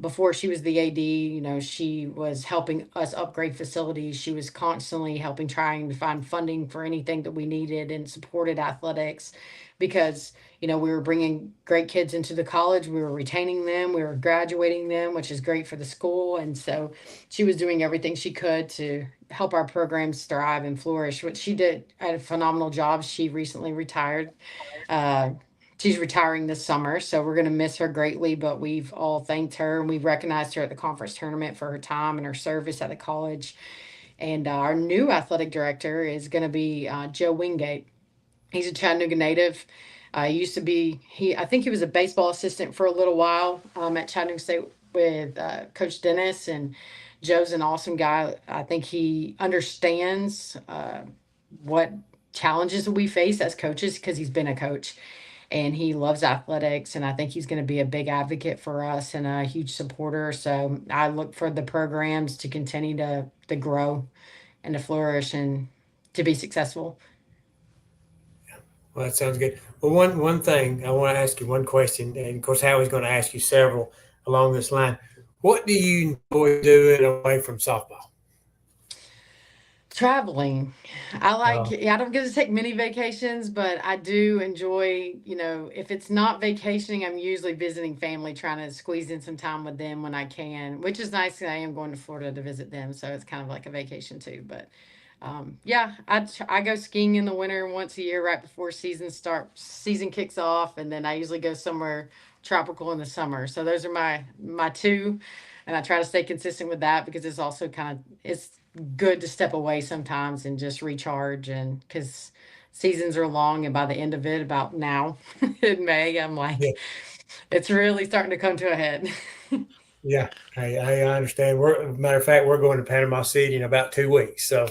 B: Before she was the AD, she was helping us upgrade facilities. She was constantly helping, trying to find funding for anything that we needed and supported athletics because, we were bringing great kids into the college. We were retaining them. We were graduating them, which is great for the school. And so she was doing everything she could to help our programs thrive and flourish, which she did at a phenomenal job. She recently retired. Uh, she's retiring this summer, so we're going to miss her greatly, but we've all thanked her and we've recognized her at the conference tournament for her time and her service at the college. And our new athletic director is going to be Joe Wingate. He's a Chattanooga native. Used to be I think he was a baseball assistant for a little while at Chattanooga State with Coach Dennis, and Joe's an awesome guy. I think he understands what challenges we face as coaches because he's been a coach, and he loves athletics, and I think he's going to be a big advocate for us and a huge supporter. So I look for the programs to continue to grow and to flourish and to be successful.
C: Well, that sounds good. Well, one thing I want to ask you, one question, and of course Howie's going to ask you several along this line. What do you enjoy doing away from softball?
B: Traveling.
C: Uh,
B: I don't get to take many vacations, but I do enjoy, if it's not vacationing, I'm usually visiting family, trying to squeeze in some time with them when I can, which is nice. 'Cause I am going to Florida to visit them, so it's kind of like a vacation too. But yeah, I go skiing in the winter once a year right before season kicks off, and then I usually go somewhere tropical in the summer. So those are my two, and I try to stay consistent with that because it's also it's good to step away sometimes and just recharge, and because seasons are long, and by the end of it, about now in May, I'm
C: yeah,
B: like, it's really starting to come to a head.
C: yeah, I understand. Matter of fact, we're going to Panama City in about 2 weeks, so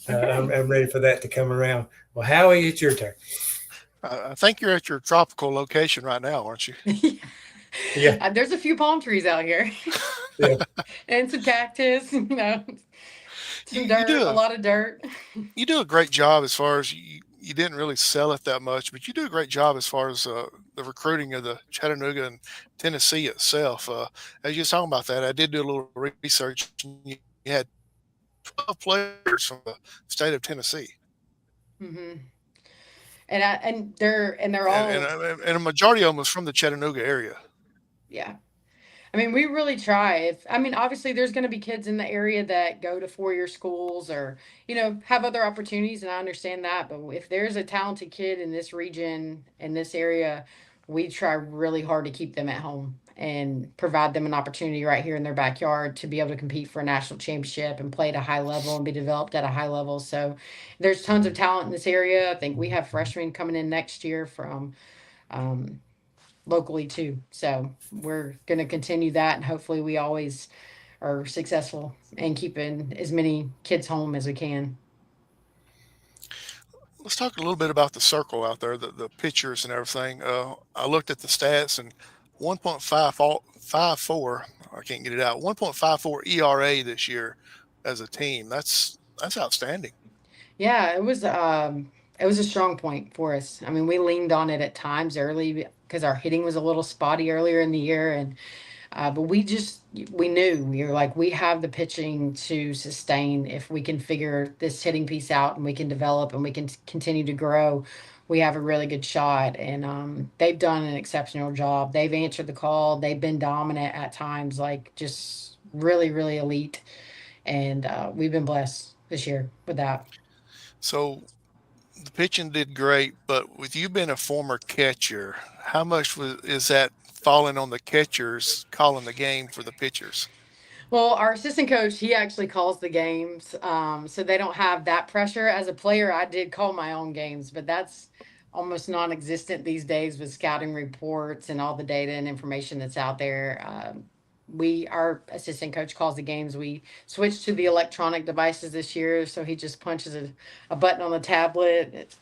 C: I'm ready for that to come around. Well, Howie, it's your turn.
A: I think you're at your tropical location right now, aren't you?
C: Yeah,
B: There's a few palm trees out here
C: yeah,
B: and some cactus,
A: You,
B: some
A: you
B: dirt,
A: do
B: a
A: a
B: lot of dirt.
A: you do a great job as far as you didn't really sell it that much, but you do a great job as far as the recruiting of the Chattanooga and Tennessee itself. As you was talking about that, I did do a little research. And you had 12 players from the state of Tennessee,
B: hmm and they're
A: and
B: all,
A: and a majority of them was from the Chattanooga area.
B: yeah. I mean, we really try. Obviously, there's going to be kids in the area that go to 4-year schools or, have other opportunities, and I understand that. But if there's a talented kid in this region, in this area, we try really hard to keep them at home and provide them an opportunity right here in their backyard to be able to compete for a national championship and play at a high level and be developed at a high level. So there's tons of talent in this area. I think we have freshmen coming in next year from, um, locally too. So we're going to continue that, and hopefully we always are successful in keeping as many kids home as we can.
A: Let's talk a little bit about the circle out there, the pitchers and everything. I looked at the stats and 1.54. I can't get it out. 1.54 ERA this year as a team. That's outstanding.
B: Yeah, it was a strong point for us. I mean, we leaned on it at times early because our hitting was a little spotty earlier in the year, and but we knew, we were like, we have the pitching to sustain if we can figure this hitting piece out and we can develop and we can continue to grow. We have a really good shot, and they've done an exceptional job. They've answered the call. They've been dominant at times, like just really, really elite, and we've been blessed this year with that.
A: So the pitching did great, but with you being a former catcher, how much is that falling on the catchers calling the game for the pitchers?
B: Well, our assistant coach, he actually calls the games, so they don't have that pressure. As a player, I did call my own games, but that's almost non-existent these days with scouting reports and all the data and information that's out there. Our assistant coach calls the games. We switched to the electronic devices this year, so he just punches a button on the tablet. It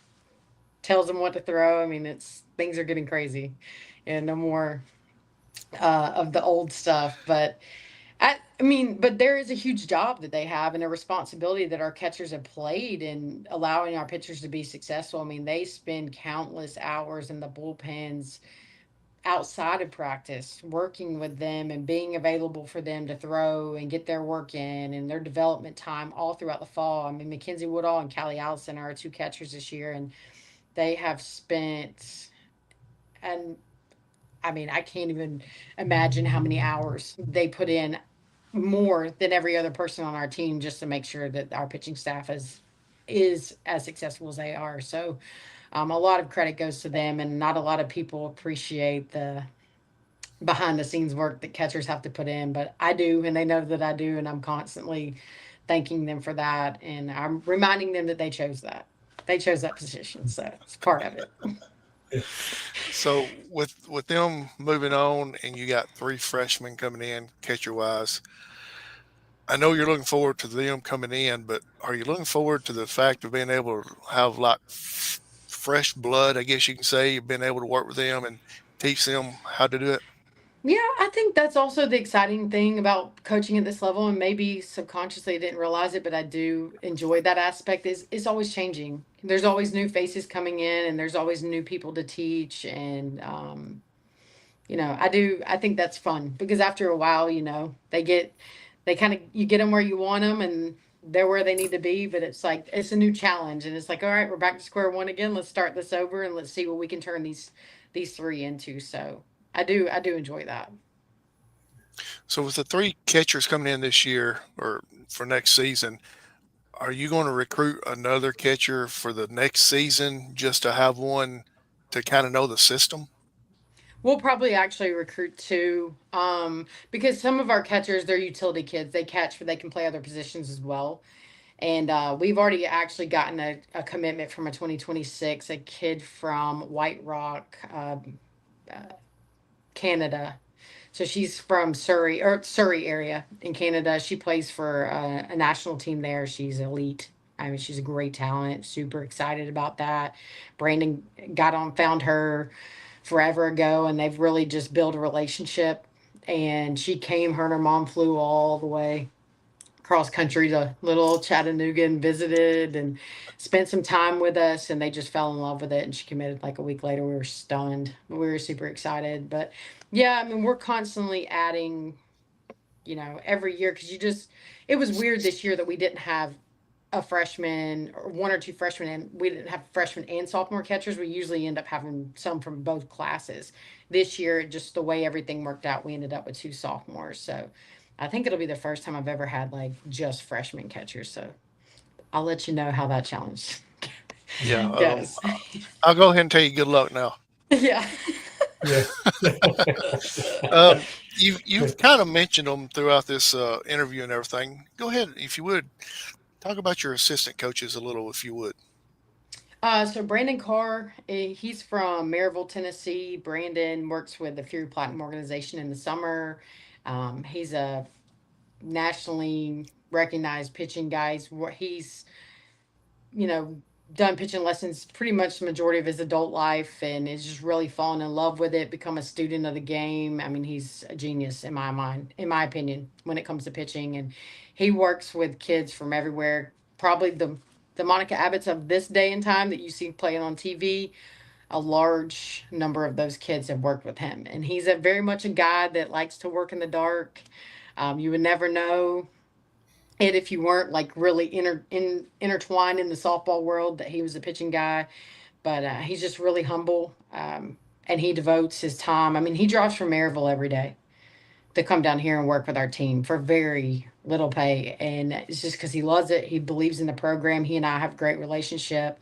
B: tells him what to throw. I mean, it's things are getting crazy, and no more of the old stuff, but. But there is a huge job that they have and a responsibility that our catchers have played in allowing our pitchers to be successful. I mean, they spend countless hours in the bullpens outside of practice, working with them and being available for them to throw and get their work in and their development time all throughout the fall. I mean, Mackenzie Woodall and Callie Allison are our two catchers this year, and they have spent, and I mean, I can't even imagine how many hours they put in, more than every other person on our team, just to make sure that our pitching staff is as successful as they are. So a lot of credit goes to them, and not a lot of people appreciate the behind the scenes work that catchers have to put in, but I do, and they know that I do, and I'm constantly thanking them for that, and I'm reminding them that they chose that position, so it's part of it.
A: So with them moving on, and you got three freshmen coming in catcher wise, I know you're looking forward to them coming in, but are you looking forward to the fact of being able to have like fresh blood? I guess you can say you've been able to work with them and teach them how to do it.
B: Yeah, I think that's also the exciting thing about coaching at this level, and maybe subconsciously I didn't realize it, but I do enjoy that aspect. Is it's always changing. There's always new faces coming in, and there's always new people to teach, and I think that's fun, because after a while, they kind of, you get them where you want them, and they're where they need to be, but it's like it's a new challenge, and it's like, all right, we're back to square one again. Let's start this over, and let's see what we can turn these three into. So I do enjoy that.
A: So with the three catchers coming in this year or for next season, are you going to recruit another catcher for the next season just to have one to kind of know the system?
B: We'll probably actually recruit two, because some of our catchers, they're utility kids. They catch, but they can play other positions as well. And we've already actually gotten a commitment from a 2026, a kid from White Rock, uh, Canada. So she's from Surrey area in Canada. She plays for a national team there. She's elite. I mean, she's a great talent. Super excited about that. Brandon found her forever ago, and they've really just built a relationship. And she came, her and her mom flew all the way cross country to little Chattanooga and visited and spent some time with us, and they just fell in love with it, and she committed like a week later. We were stunned. We were super excited. But yeah, I mean, we're constantly adding, every year, because it was weird this year that we didn't have a freshman or one or two freshmen, and we didn't have freshman and sophomore catchers. We usually end up having some from both classes. This year, just the way everything worked out, we ended up with two sophomores. So I think it'll be the first time I've ever had like just freshman catchers. So I'll let you know how that challenge
A: Yeah,
B: goes.
A: I'll go ahead and tell you good luck now.
B: Yeah.
C: Yeah.
A: You've kind of mentioned them throughout this interview and everything. Go ahead, if you would, talk about your assistant coaches a little, if you would.
B: So Brandon Carr, he's from Maryville, Tennessee. Brandon works with the Fury Platinum organization in the summer. He's a nationally recognized pitching guy. He's you know, done pitching lessons pretty much the majority of his adult life, and is just really fallen in love with it, become a student of the game. I mean, he's a genius in my mind, in my opinion, when it comes to pitching. And he works with kids from everywhere. Probably the Monica Abbotts of this day and time that you see playing on TV, a large number of those kids have worked with him. And he's a very much a guy that likes to work in the dark. You would never know it if you weren't like really intertwined in the softball world that he was a pitching guy. But he's just really humble, and he devotes his time. I mean, he drives from Maryville every day to come down here and work with our team for very little pay, and it's just because he loves it. He believes in the program. He and I have a great relationship.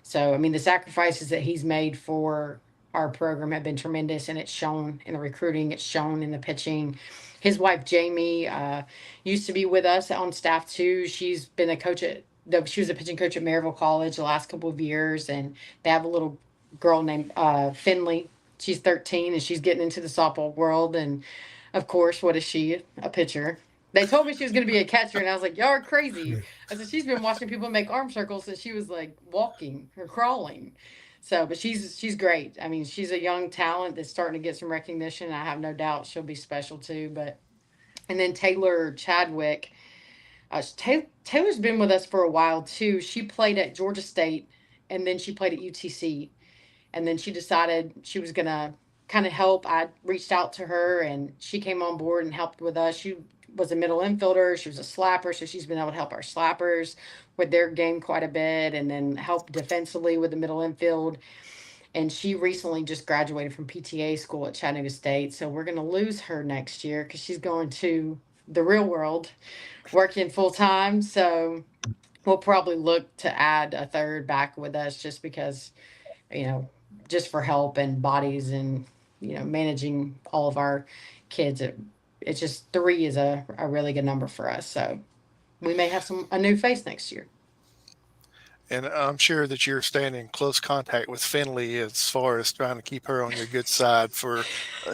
B: So I mean, the sacrifices that he's made for our program have been tremendous, and it's shown in the recruiting. It's shown in the pitching. His wife Jamie used to be with us on staff too. She's been a coach she was a pitching coach at Maryville College the last couple of years, and they have a little girl named Finley. She's 13, and she's getting into the softball world. And of course, what is she? A pitcher. They told me she was going to be a catcher, and I was like, y'all are crazy. I said, she's been watching people make arm circles since she was like walking or crawling. So, but she's great. I mean, she's a young talent that's starting to get some recognition. I have no doubt she'll be special too. But and then Taylor Chadwick, Taylor's been with us for a while too. She played at Georgia State, and then she played at UTC, and then she decided she was gonna kind of help, I reached out to her and she came on board and helped with us. She was a middle infielder, she was a slapper, so she's been able to help our slappers with their game quite a bit and then help defensively with the middle infield. And she recently just graduated from PTA school at Chattanooga State, so we're going to lose her next year because she's going to the real world working full time. So we'll probably look to add a third back with us just because, you know, just for help and bodies and, managing all of our kids. It's just three is a really good number for us. So we may have a new face next year.
A: And I'm sure that you're staying in close contact with Finley as far as trying to keep her on your good side for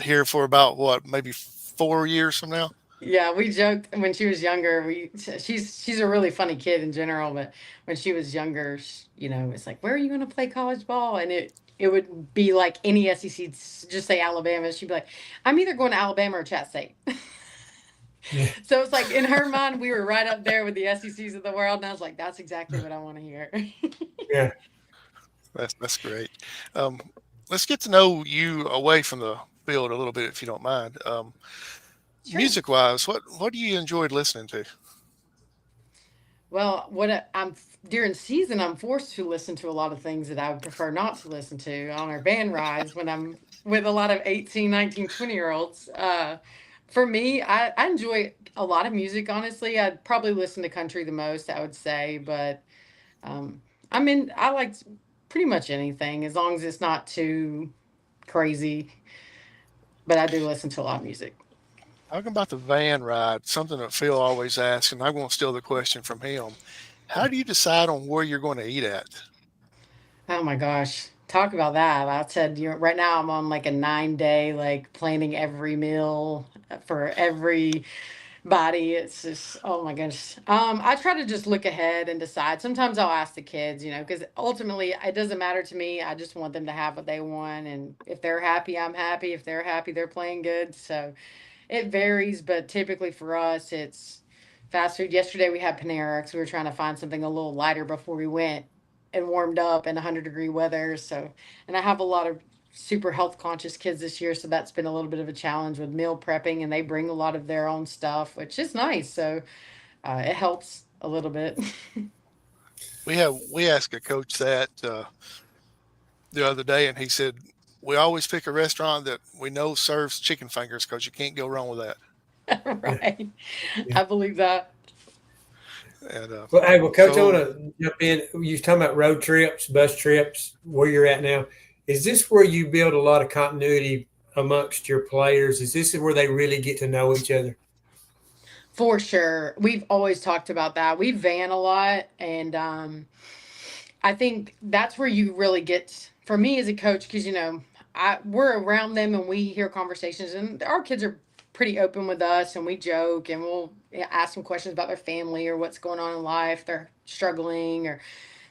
A: here for about what, maybe 4 years from now.
B: Yeah, we joked when she was younger. She's a really funny kid in general, but when she was younger, it's like, where are you going to play college ball? And it would be like any SEC, just say Alabama. She'd be like, I'm either going to Alabama or Chat State.
C: Yeah.
B: So it's like in her mind, we were right up there with the SECs of the world, and I was like, that's exactly what I want to hear.
C: Yeah.
A: That's great. Um, let's get to know you away from the field a little bit, if you don't mind.
B: Sure.
A: Music wise, what do you enjoyed listening to?
B: Well, I'm during season, I'm forced to listen to a lot of things that I would prefer not to listen to on our van rides when I'm with a lot of 18, 19, 20-year olds. For me, I enjoy a lot of music, honestly. I'd probably listen to country the most, I would say, but um, I like pretty much anything as long as it's not too crazy. But I do listen to a lot of music.
A: Talking about the van ride, something that Phil always asks, and I'm going to steal the question from him. How do you decide on where you're going to eat at?
B: Oh my gosh. Talk about that. I said, right now I'm on like a 9-day, like planning every meal for every body. It's just, oh my goodness. I try to just look ahead and decide. Sometimes I'll ask the kids, because ultimately it doesn't matter to me. I just want them to have what they want. And if they're happy, I'm happy. If they're happy, they're playing good. So it varies, but typically for us, it's fast food. Yesterday we had Panera because we were trying to find something a little lighter before we went and warmed up in 100-degree weather. So, and I have a lot of super health conscious kids this year, so that's been a little bit of a challenge with meal prepping, and they bring a lot of their own stuff, which is nice. So it helps a little bit.
A: We asked a coach that the other day, and he said we always pick a restaurant that we know serves chicken fingers because you can't go wrong with that.
C: Yeah.
B: Right.
C: Yeah.
B: I believe that.
A: And
C: Well, hey, Coach, I want
A: so
C: to jump in. You was talking about road trips, bus trips, where you're at now. Is this where you build a lot of continuity amongst your players? Is this where they really get to know each other?
B: For sure. We've always talked about that. We van a lot, and I think that's where you really get, for me as a coach, because we're around them and we hear conversations, and our kids are pretty open with us, and we joke and we'll ask them questions about their family or what's going on in life, they're struggling or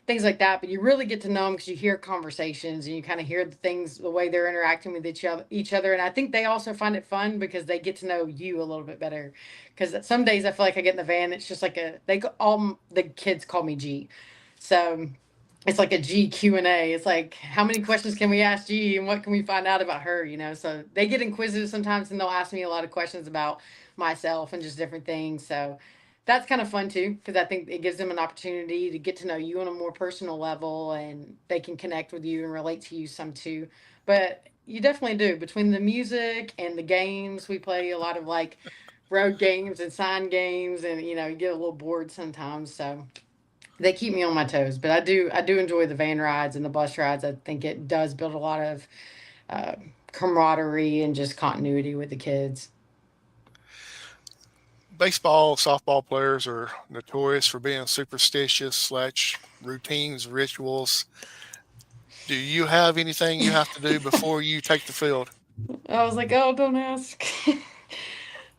B: things like that. But you really get to know them because you hear conversations and you kind of hear the way they're interacting with each other. And I think they also find it fun because they get to know you a little bit better. Because some days I feel like I get in the van, it's just like all the kids call me G, so it's like a G Q&A. It's like, how many questions can we ask G and what can we find out about her? So they get inquisitive sometimes and they'll ask me a lot of questions about myself and just different things. So that's kind of fun too, because I think it gives them an opportunity to get to know you on a more personal level, and they can connect with you and relate to you some too. But you definitely do. Between the music and the games, we play a lot of like road games and sign games, and you get a little bored sometimes. So they keep me on my toes, but I do enjoy the van rides and the bus rides. I think it does build a lot of uh, camaraderie and just continuity with the kids.
A: baseball, softball players are notorious for being superstitious slash routines, rituals. Do you have anything you have to do before you take the field?
B: I was like, oh, don't ask.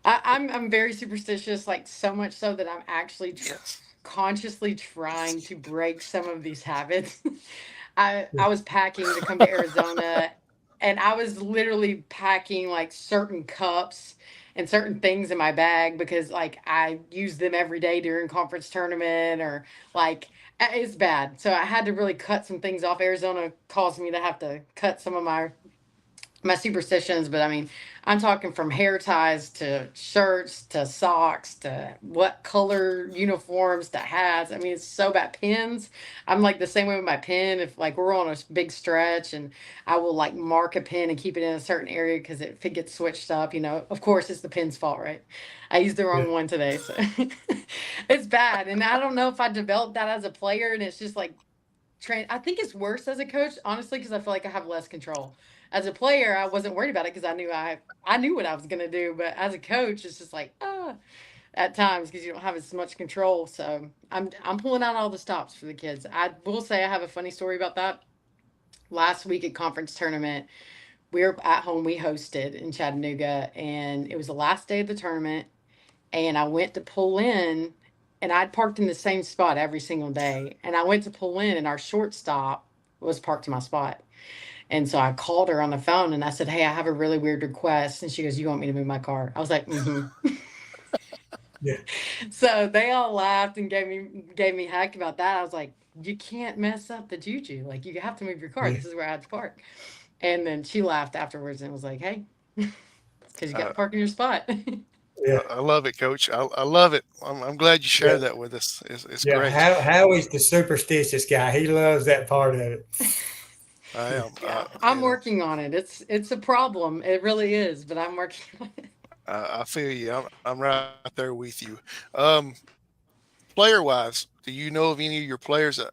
B: I'm very superstitious, like so much so that I'm actually
A: Yes.
B: consciously trying to break some of these habits. I was packing to come to Arizona, and I was literally packing like certain cups and certain things in my bag because like I use them every day during conference tournament or like it's bad. So I had to really cut some things off. Arizona caused me to have to cut some of my my superstitions, but I mean, I'm talking from hair ties to shirts to socks to what color uniforms to hats. I mean, it's so bad. Pins. I'm like the same way with my pen. If like we're on a big stretch and I will like mark a pin and keep it in a certain area because if it gets switched up, of course it's the pin's fault, right? I used the
C: Yeah.
B: wrong one today, so it's bad. And I don't know if I developed that as a player, and it's just like I think it's worse as a coach, honestly, because I feel like I have less control. As a player, I wasn't worried about it because I knew what I was gonna do. But as a coach, it's just like at times because you don't have as much control. So I'm pulling out all the stops for the kids. I will say I have a funny story about that. Last week at conference tournament, we were at home. We hosted in Chattanooga, and it was the last day of the tournament. And I went to pull in, and I'd parked in the same spot every single day. And I went to pull in, and our shortstop was parked in my spot. And so I called her on the phone and I said, "Hey, I have a really weird request." And she goes, "You want me to move my car?" I was like, "Mm-hmm."
C: Yeah.
B: So they all laughed and gave me heck about that. I was like, "You can't mess up the juju. Like you have to move your car.
C: Yeah.
B: This is where I had to park." And then she laughed afterwards and was like, "Hey, because you got
A: Uh,
B: to park in your spot."
C: Yeah.
A: I love it, Coach. I love it. I'm glad you
C: Yeah.
A: shared that with us. It's
C: Yeah.
A: great.
C: Howie's the superstitious guy. He loves that part of it.
A: I am.
B: Yeah, I'm working on it. It's a problem. It really is, but I'm working on it.
A: I feel you. I'm right there with you. Um, Player wise, do you know of any of your players that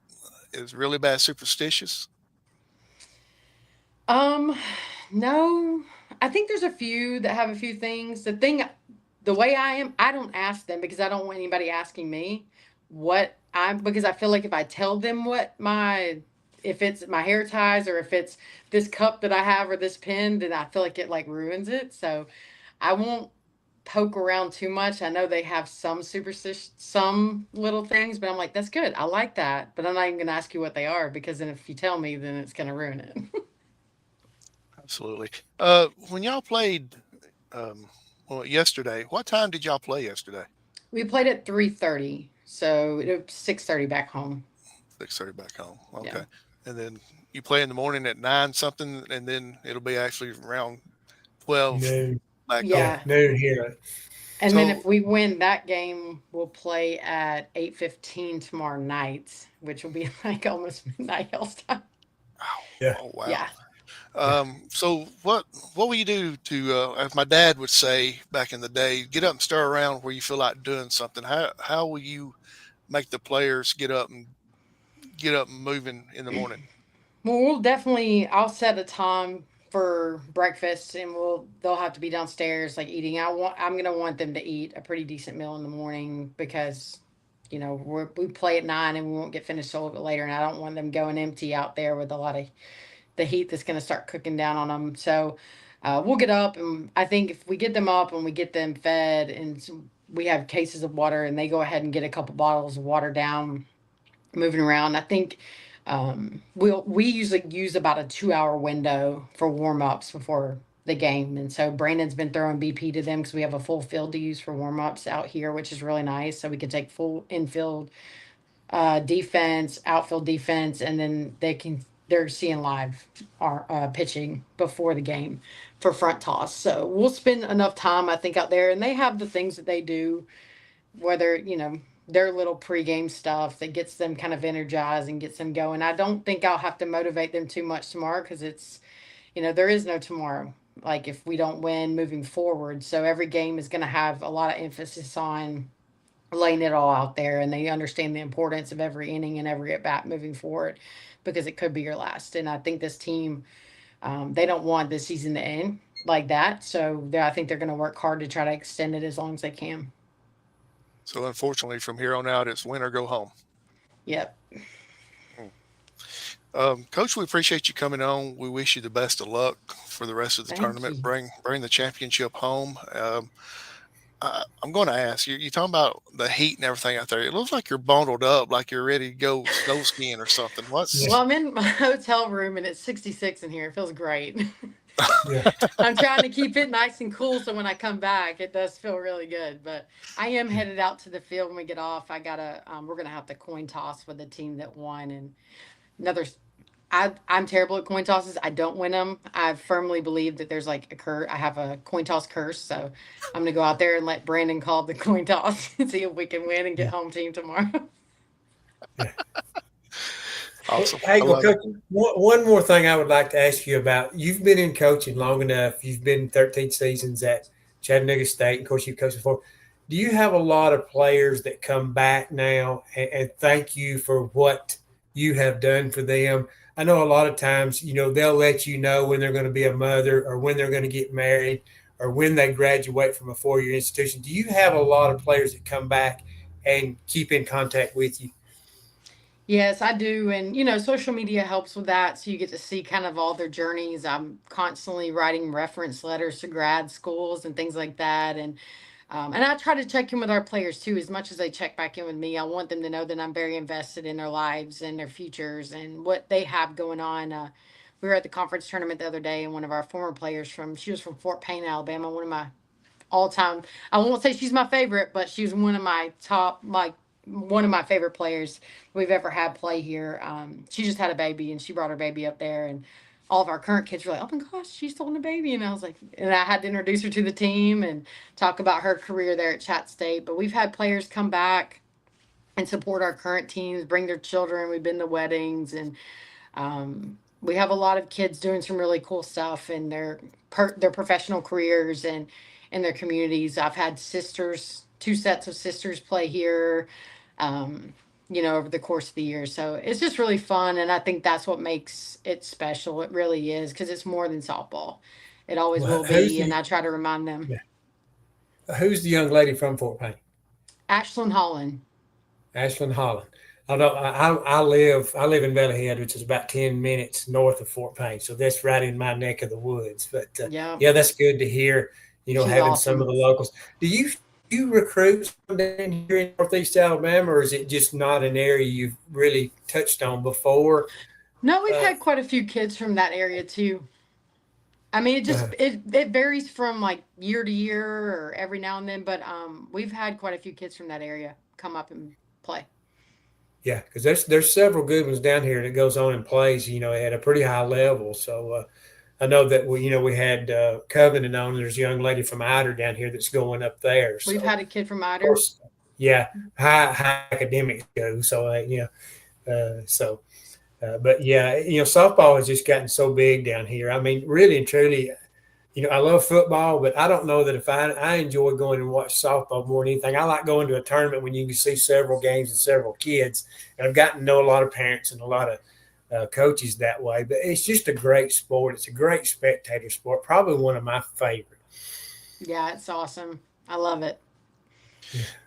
A: is really bad superstitious?
B: Um, no, I think there's a few that have a few things. The way I am, I don't ask them because I don't want anybody asking me because I feel like if I tell them if it's my hair ties or if it's this cup that I have or this pen, then I feel like it like ruins it. So I won't poke around too much. I know they have some superstition, some little things, but I'm like, that's good. I like that. But I'm not even going to ask you what they are because then if you tell me, then it's going to ruin it.
A: Absolutely. When y'all played, um, well, yesterday, what time did y'all play yesterday?
B: We played at 3:30, so it was 6:30 back home.
A: 6:30 back home.
B: Yeah.
A: Okay. And then you play in the morning at 9 something, and then it'll be actually around 12
C: Noon.
A: back home.
C: Yeah.
B: Yeah.
C: Noon here.
B: And then if
A: So,
B: we win that game, we'll play at 8:15 tomorrow night, which will be like almost midnight y'all's time.
C: Yeah.
A: oh wow.
B: Yeah.
C: Yeah.
A: So what will you do to, as my dad would say back in the day, get up and stir around where you feel like doing something? How will you make the players get up and moving in the morning?
B: Well, I'll set a time for breakfast and they'll have to be downstairs like eating. I'm going to want them to eat a pretty decent meal in the morning because we play at 9 and we won't get finished a little bit later, and I don't want them going empty out there with a lot of the heat that's going to start cooking down on them. So we'll get up, and I think if we get them up and we get them fed, and we have cases of water, and they go ahead and get a couple bottles of water down, moving around. I think we usually use about a 2 hour window for warm ups before the game, and so Brandon's been throwing BP to them because we have a full field to use for warm ups out here, which is really nice. So we can take full infield defense, outfield defense, and then they're seeing live pitching before the game for front toss. So we'll spend enough time, I think, out there, and they have the things that they do, whether their little pregame stuff that gets them kind of energized and gets them going. I don't think I'll have to motivate them too much tomorrow because there is no tomorrow. Like if we don't win moving forward, so every game is going to have a lot of emphasis on laying it all out there, and they understand the importance of every inning and every at bat moving forward because it could be your last. And I think this team, they don't want this season to end like that. So I think they're going to work hard to try to extend it as long as they can.
A: So unfortunately, from here on out, it's win or go home.
B: Yep.
A: Coach, we appreciate you coming on. We wish you the best of luck for the rest of the
B: Thank
A: tournament.
B: you.
A: Bring the championship home. I'm going to ask you. You're talking about the heat and everything out there. It looks like you're bundled up, like you're ready to go snow skiing or something.
C: Yeah.
B: Well, I'm in my hotel room and it's 66 in here. It feels great.
C: Yeah.
B: I'm trying to keep it nice and cool so when I come back, it does feel really good. But I am headed out to the field when we get off. We're gonna have to coin toss with the team that won, and another. I'm terrible at coin tosses. I don't win them. I firmly believe that there's like I have a coin toss curse. So I'm going to go out there and let Brandon call the coin toss and see if we can win and get home team tomorrow.
C: Yeah.
A: Awesome.
C: Hey,
A: I
C: well,
A: love it.
C: Coach, one more thing I would like to ask you about. You've been in coaching long enough. You've been 13 seasons at Chattanooga State. Of course, you've coached before. Do you have a lot of players that come back now and thank you for what you have done for them? I know a lot of times, they'll let you know when they're going to be a mother or when they're going to get married or when they graduate from a four-year institution. Do you have a lot of players that come back and keep in contact with you?
B: Yes, I do. And, social media helps with that. So you get to see kind of all their journeys. I'm constantly writing reference letters to grad schools and things like that. And I try to check in with our players too, as much as they check back in with me. I want them to know that I'm very invested in their lives and their futures and what they have going on. We were at the conference tournament the other day, and one of our former players she was from Fort Payne, Alabama, one of my all time. I won't say she's my favorite, but she's one of my top, like one of my favorite players we've ever had play here. She just had a baby, and she brought her baby up there, and all of our current kids were like, "Oh my gosh, she's holding a baby," and I was like, and I had to introduce her to the team and talk about her career there at Chat State. But we've had players come back and support our current teams, bring their children. We've been to weddings, and we have a lot of kids doing some really cool stuff in their professional careers and in their communities. I've had two sets of sisters play here, over the course of the year. So it's just really fun, and I think that's what makes it special. It really is, because it's more than softball. It always
C: Well,
B: will be, and I try to remind them.
C: Yeah. Who's the young lady from Fort Payne?
B: Ashland Holland.
C: Ashland Holland. Although I live in Valley Head, which is about 10 minutes north of Fort Payne, so that's right in my neck of the woods. But
B: Yeah,
C: yeah, that's good to hear.
B: she's
C: Having some of
B: awesome.
C: the locals. Do you recruit down here in Northeast Alabama, or is it just not an area you've really touched on before?
B: No, we've
C: Uh,
B: had quite a few kids from that area too. I mean, it just
C: uh,
B: it varies from like year to year or every now and then, but we've had quite a few kids from that area come up and play.
C: yeah, because there's several good ones down here that goes on and plays, at a pretty high level. So I know that we had Covenant on. There's a young lady from Ider down here that's going up there.
B: We've
C: So
B: had a kid from
C: of
B: Ider.
C: course, yeah, high academics go. So but yeah, softball has just gotten so big down here. I mean, really and truly, I love football, but I don't know that if I enjoy going and watch softball more than anything. I like going to a tournament when you can see several games and several kids. And I've gotten to know a lot of parents and a lot of coaches that way. But it's just a great sport. It's a great spectator sport. Probably one of my favorite.
B: Yeah, it's awesome. I love it.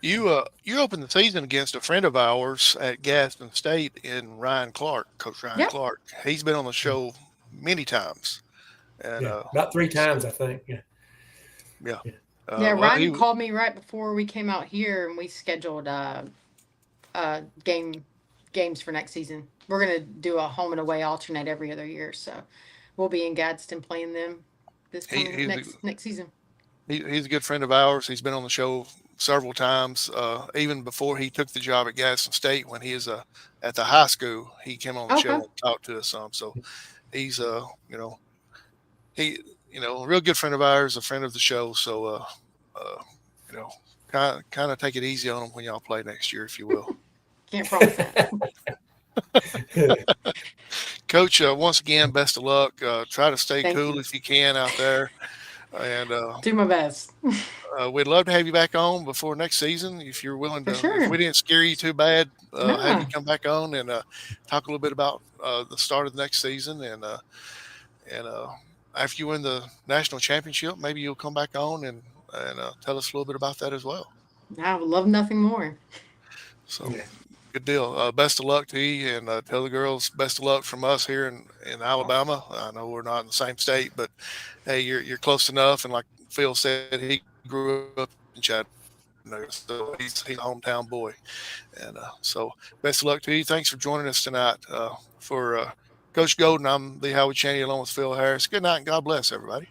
A: You opened the season against a friend of ours at Gaston State in Ryan Clark, Coach Ryan
B: Yep.
A: Clark. He's been on the show many times, and
C: Yeah, about three times, I think. Yeah.
A: yeah,
C: Yeah.
B: Yeah,
A: well,
B: Ryan called me right before we came out here, and we scheduled games for next season. We're gonna do a home and away alternate every other year, so we'll be in Gadsden playing them this
A: he,
B: coming
A: he's
B: next season.
A: he's a good friend of ours. He's been on the show several times, even before he took the job at Gaston State. When he was at the high school, he came on the show
B: Okay.
A: and talked to us some. So he's he a real good friend of ours, a friend of the show. So uh, you know, kind of take it easy on him when y'all play next year, if you will.
B: Can't promise that.
A: Coach, once again, best of luck. Try to stay
B: Thank
A: cool
B: you.
A: if you can out there, and
B: Do my best.
A: we'd love to have you back on before next season if you're willing
B: For
A: to. If
B: sure.
A: we didn't scare you too bad, have you
B: No.
A: come back on and talk a little bit about the start of the next season, and after you win the national championship, maybe you'll come back on and tell us a little bit about that as well.
B: I would love nothing more.
A: So.
C: Yeah.
A: Good deal. Best of luck to you, and tell the girls best of luck from us here in Alabama. I know we're not in the same state, but hey, you're close enough. And like Phil said, he grew up in Chattanooga, so he's a hometown boy. And so best of luck to you. Thanks for joining us tonight. For Coach Golden, I'm Lee Howard Cheney along with Phil Harris. Good night and God bless everybody.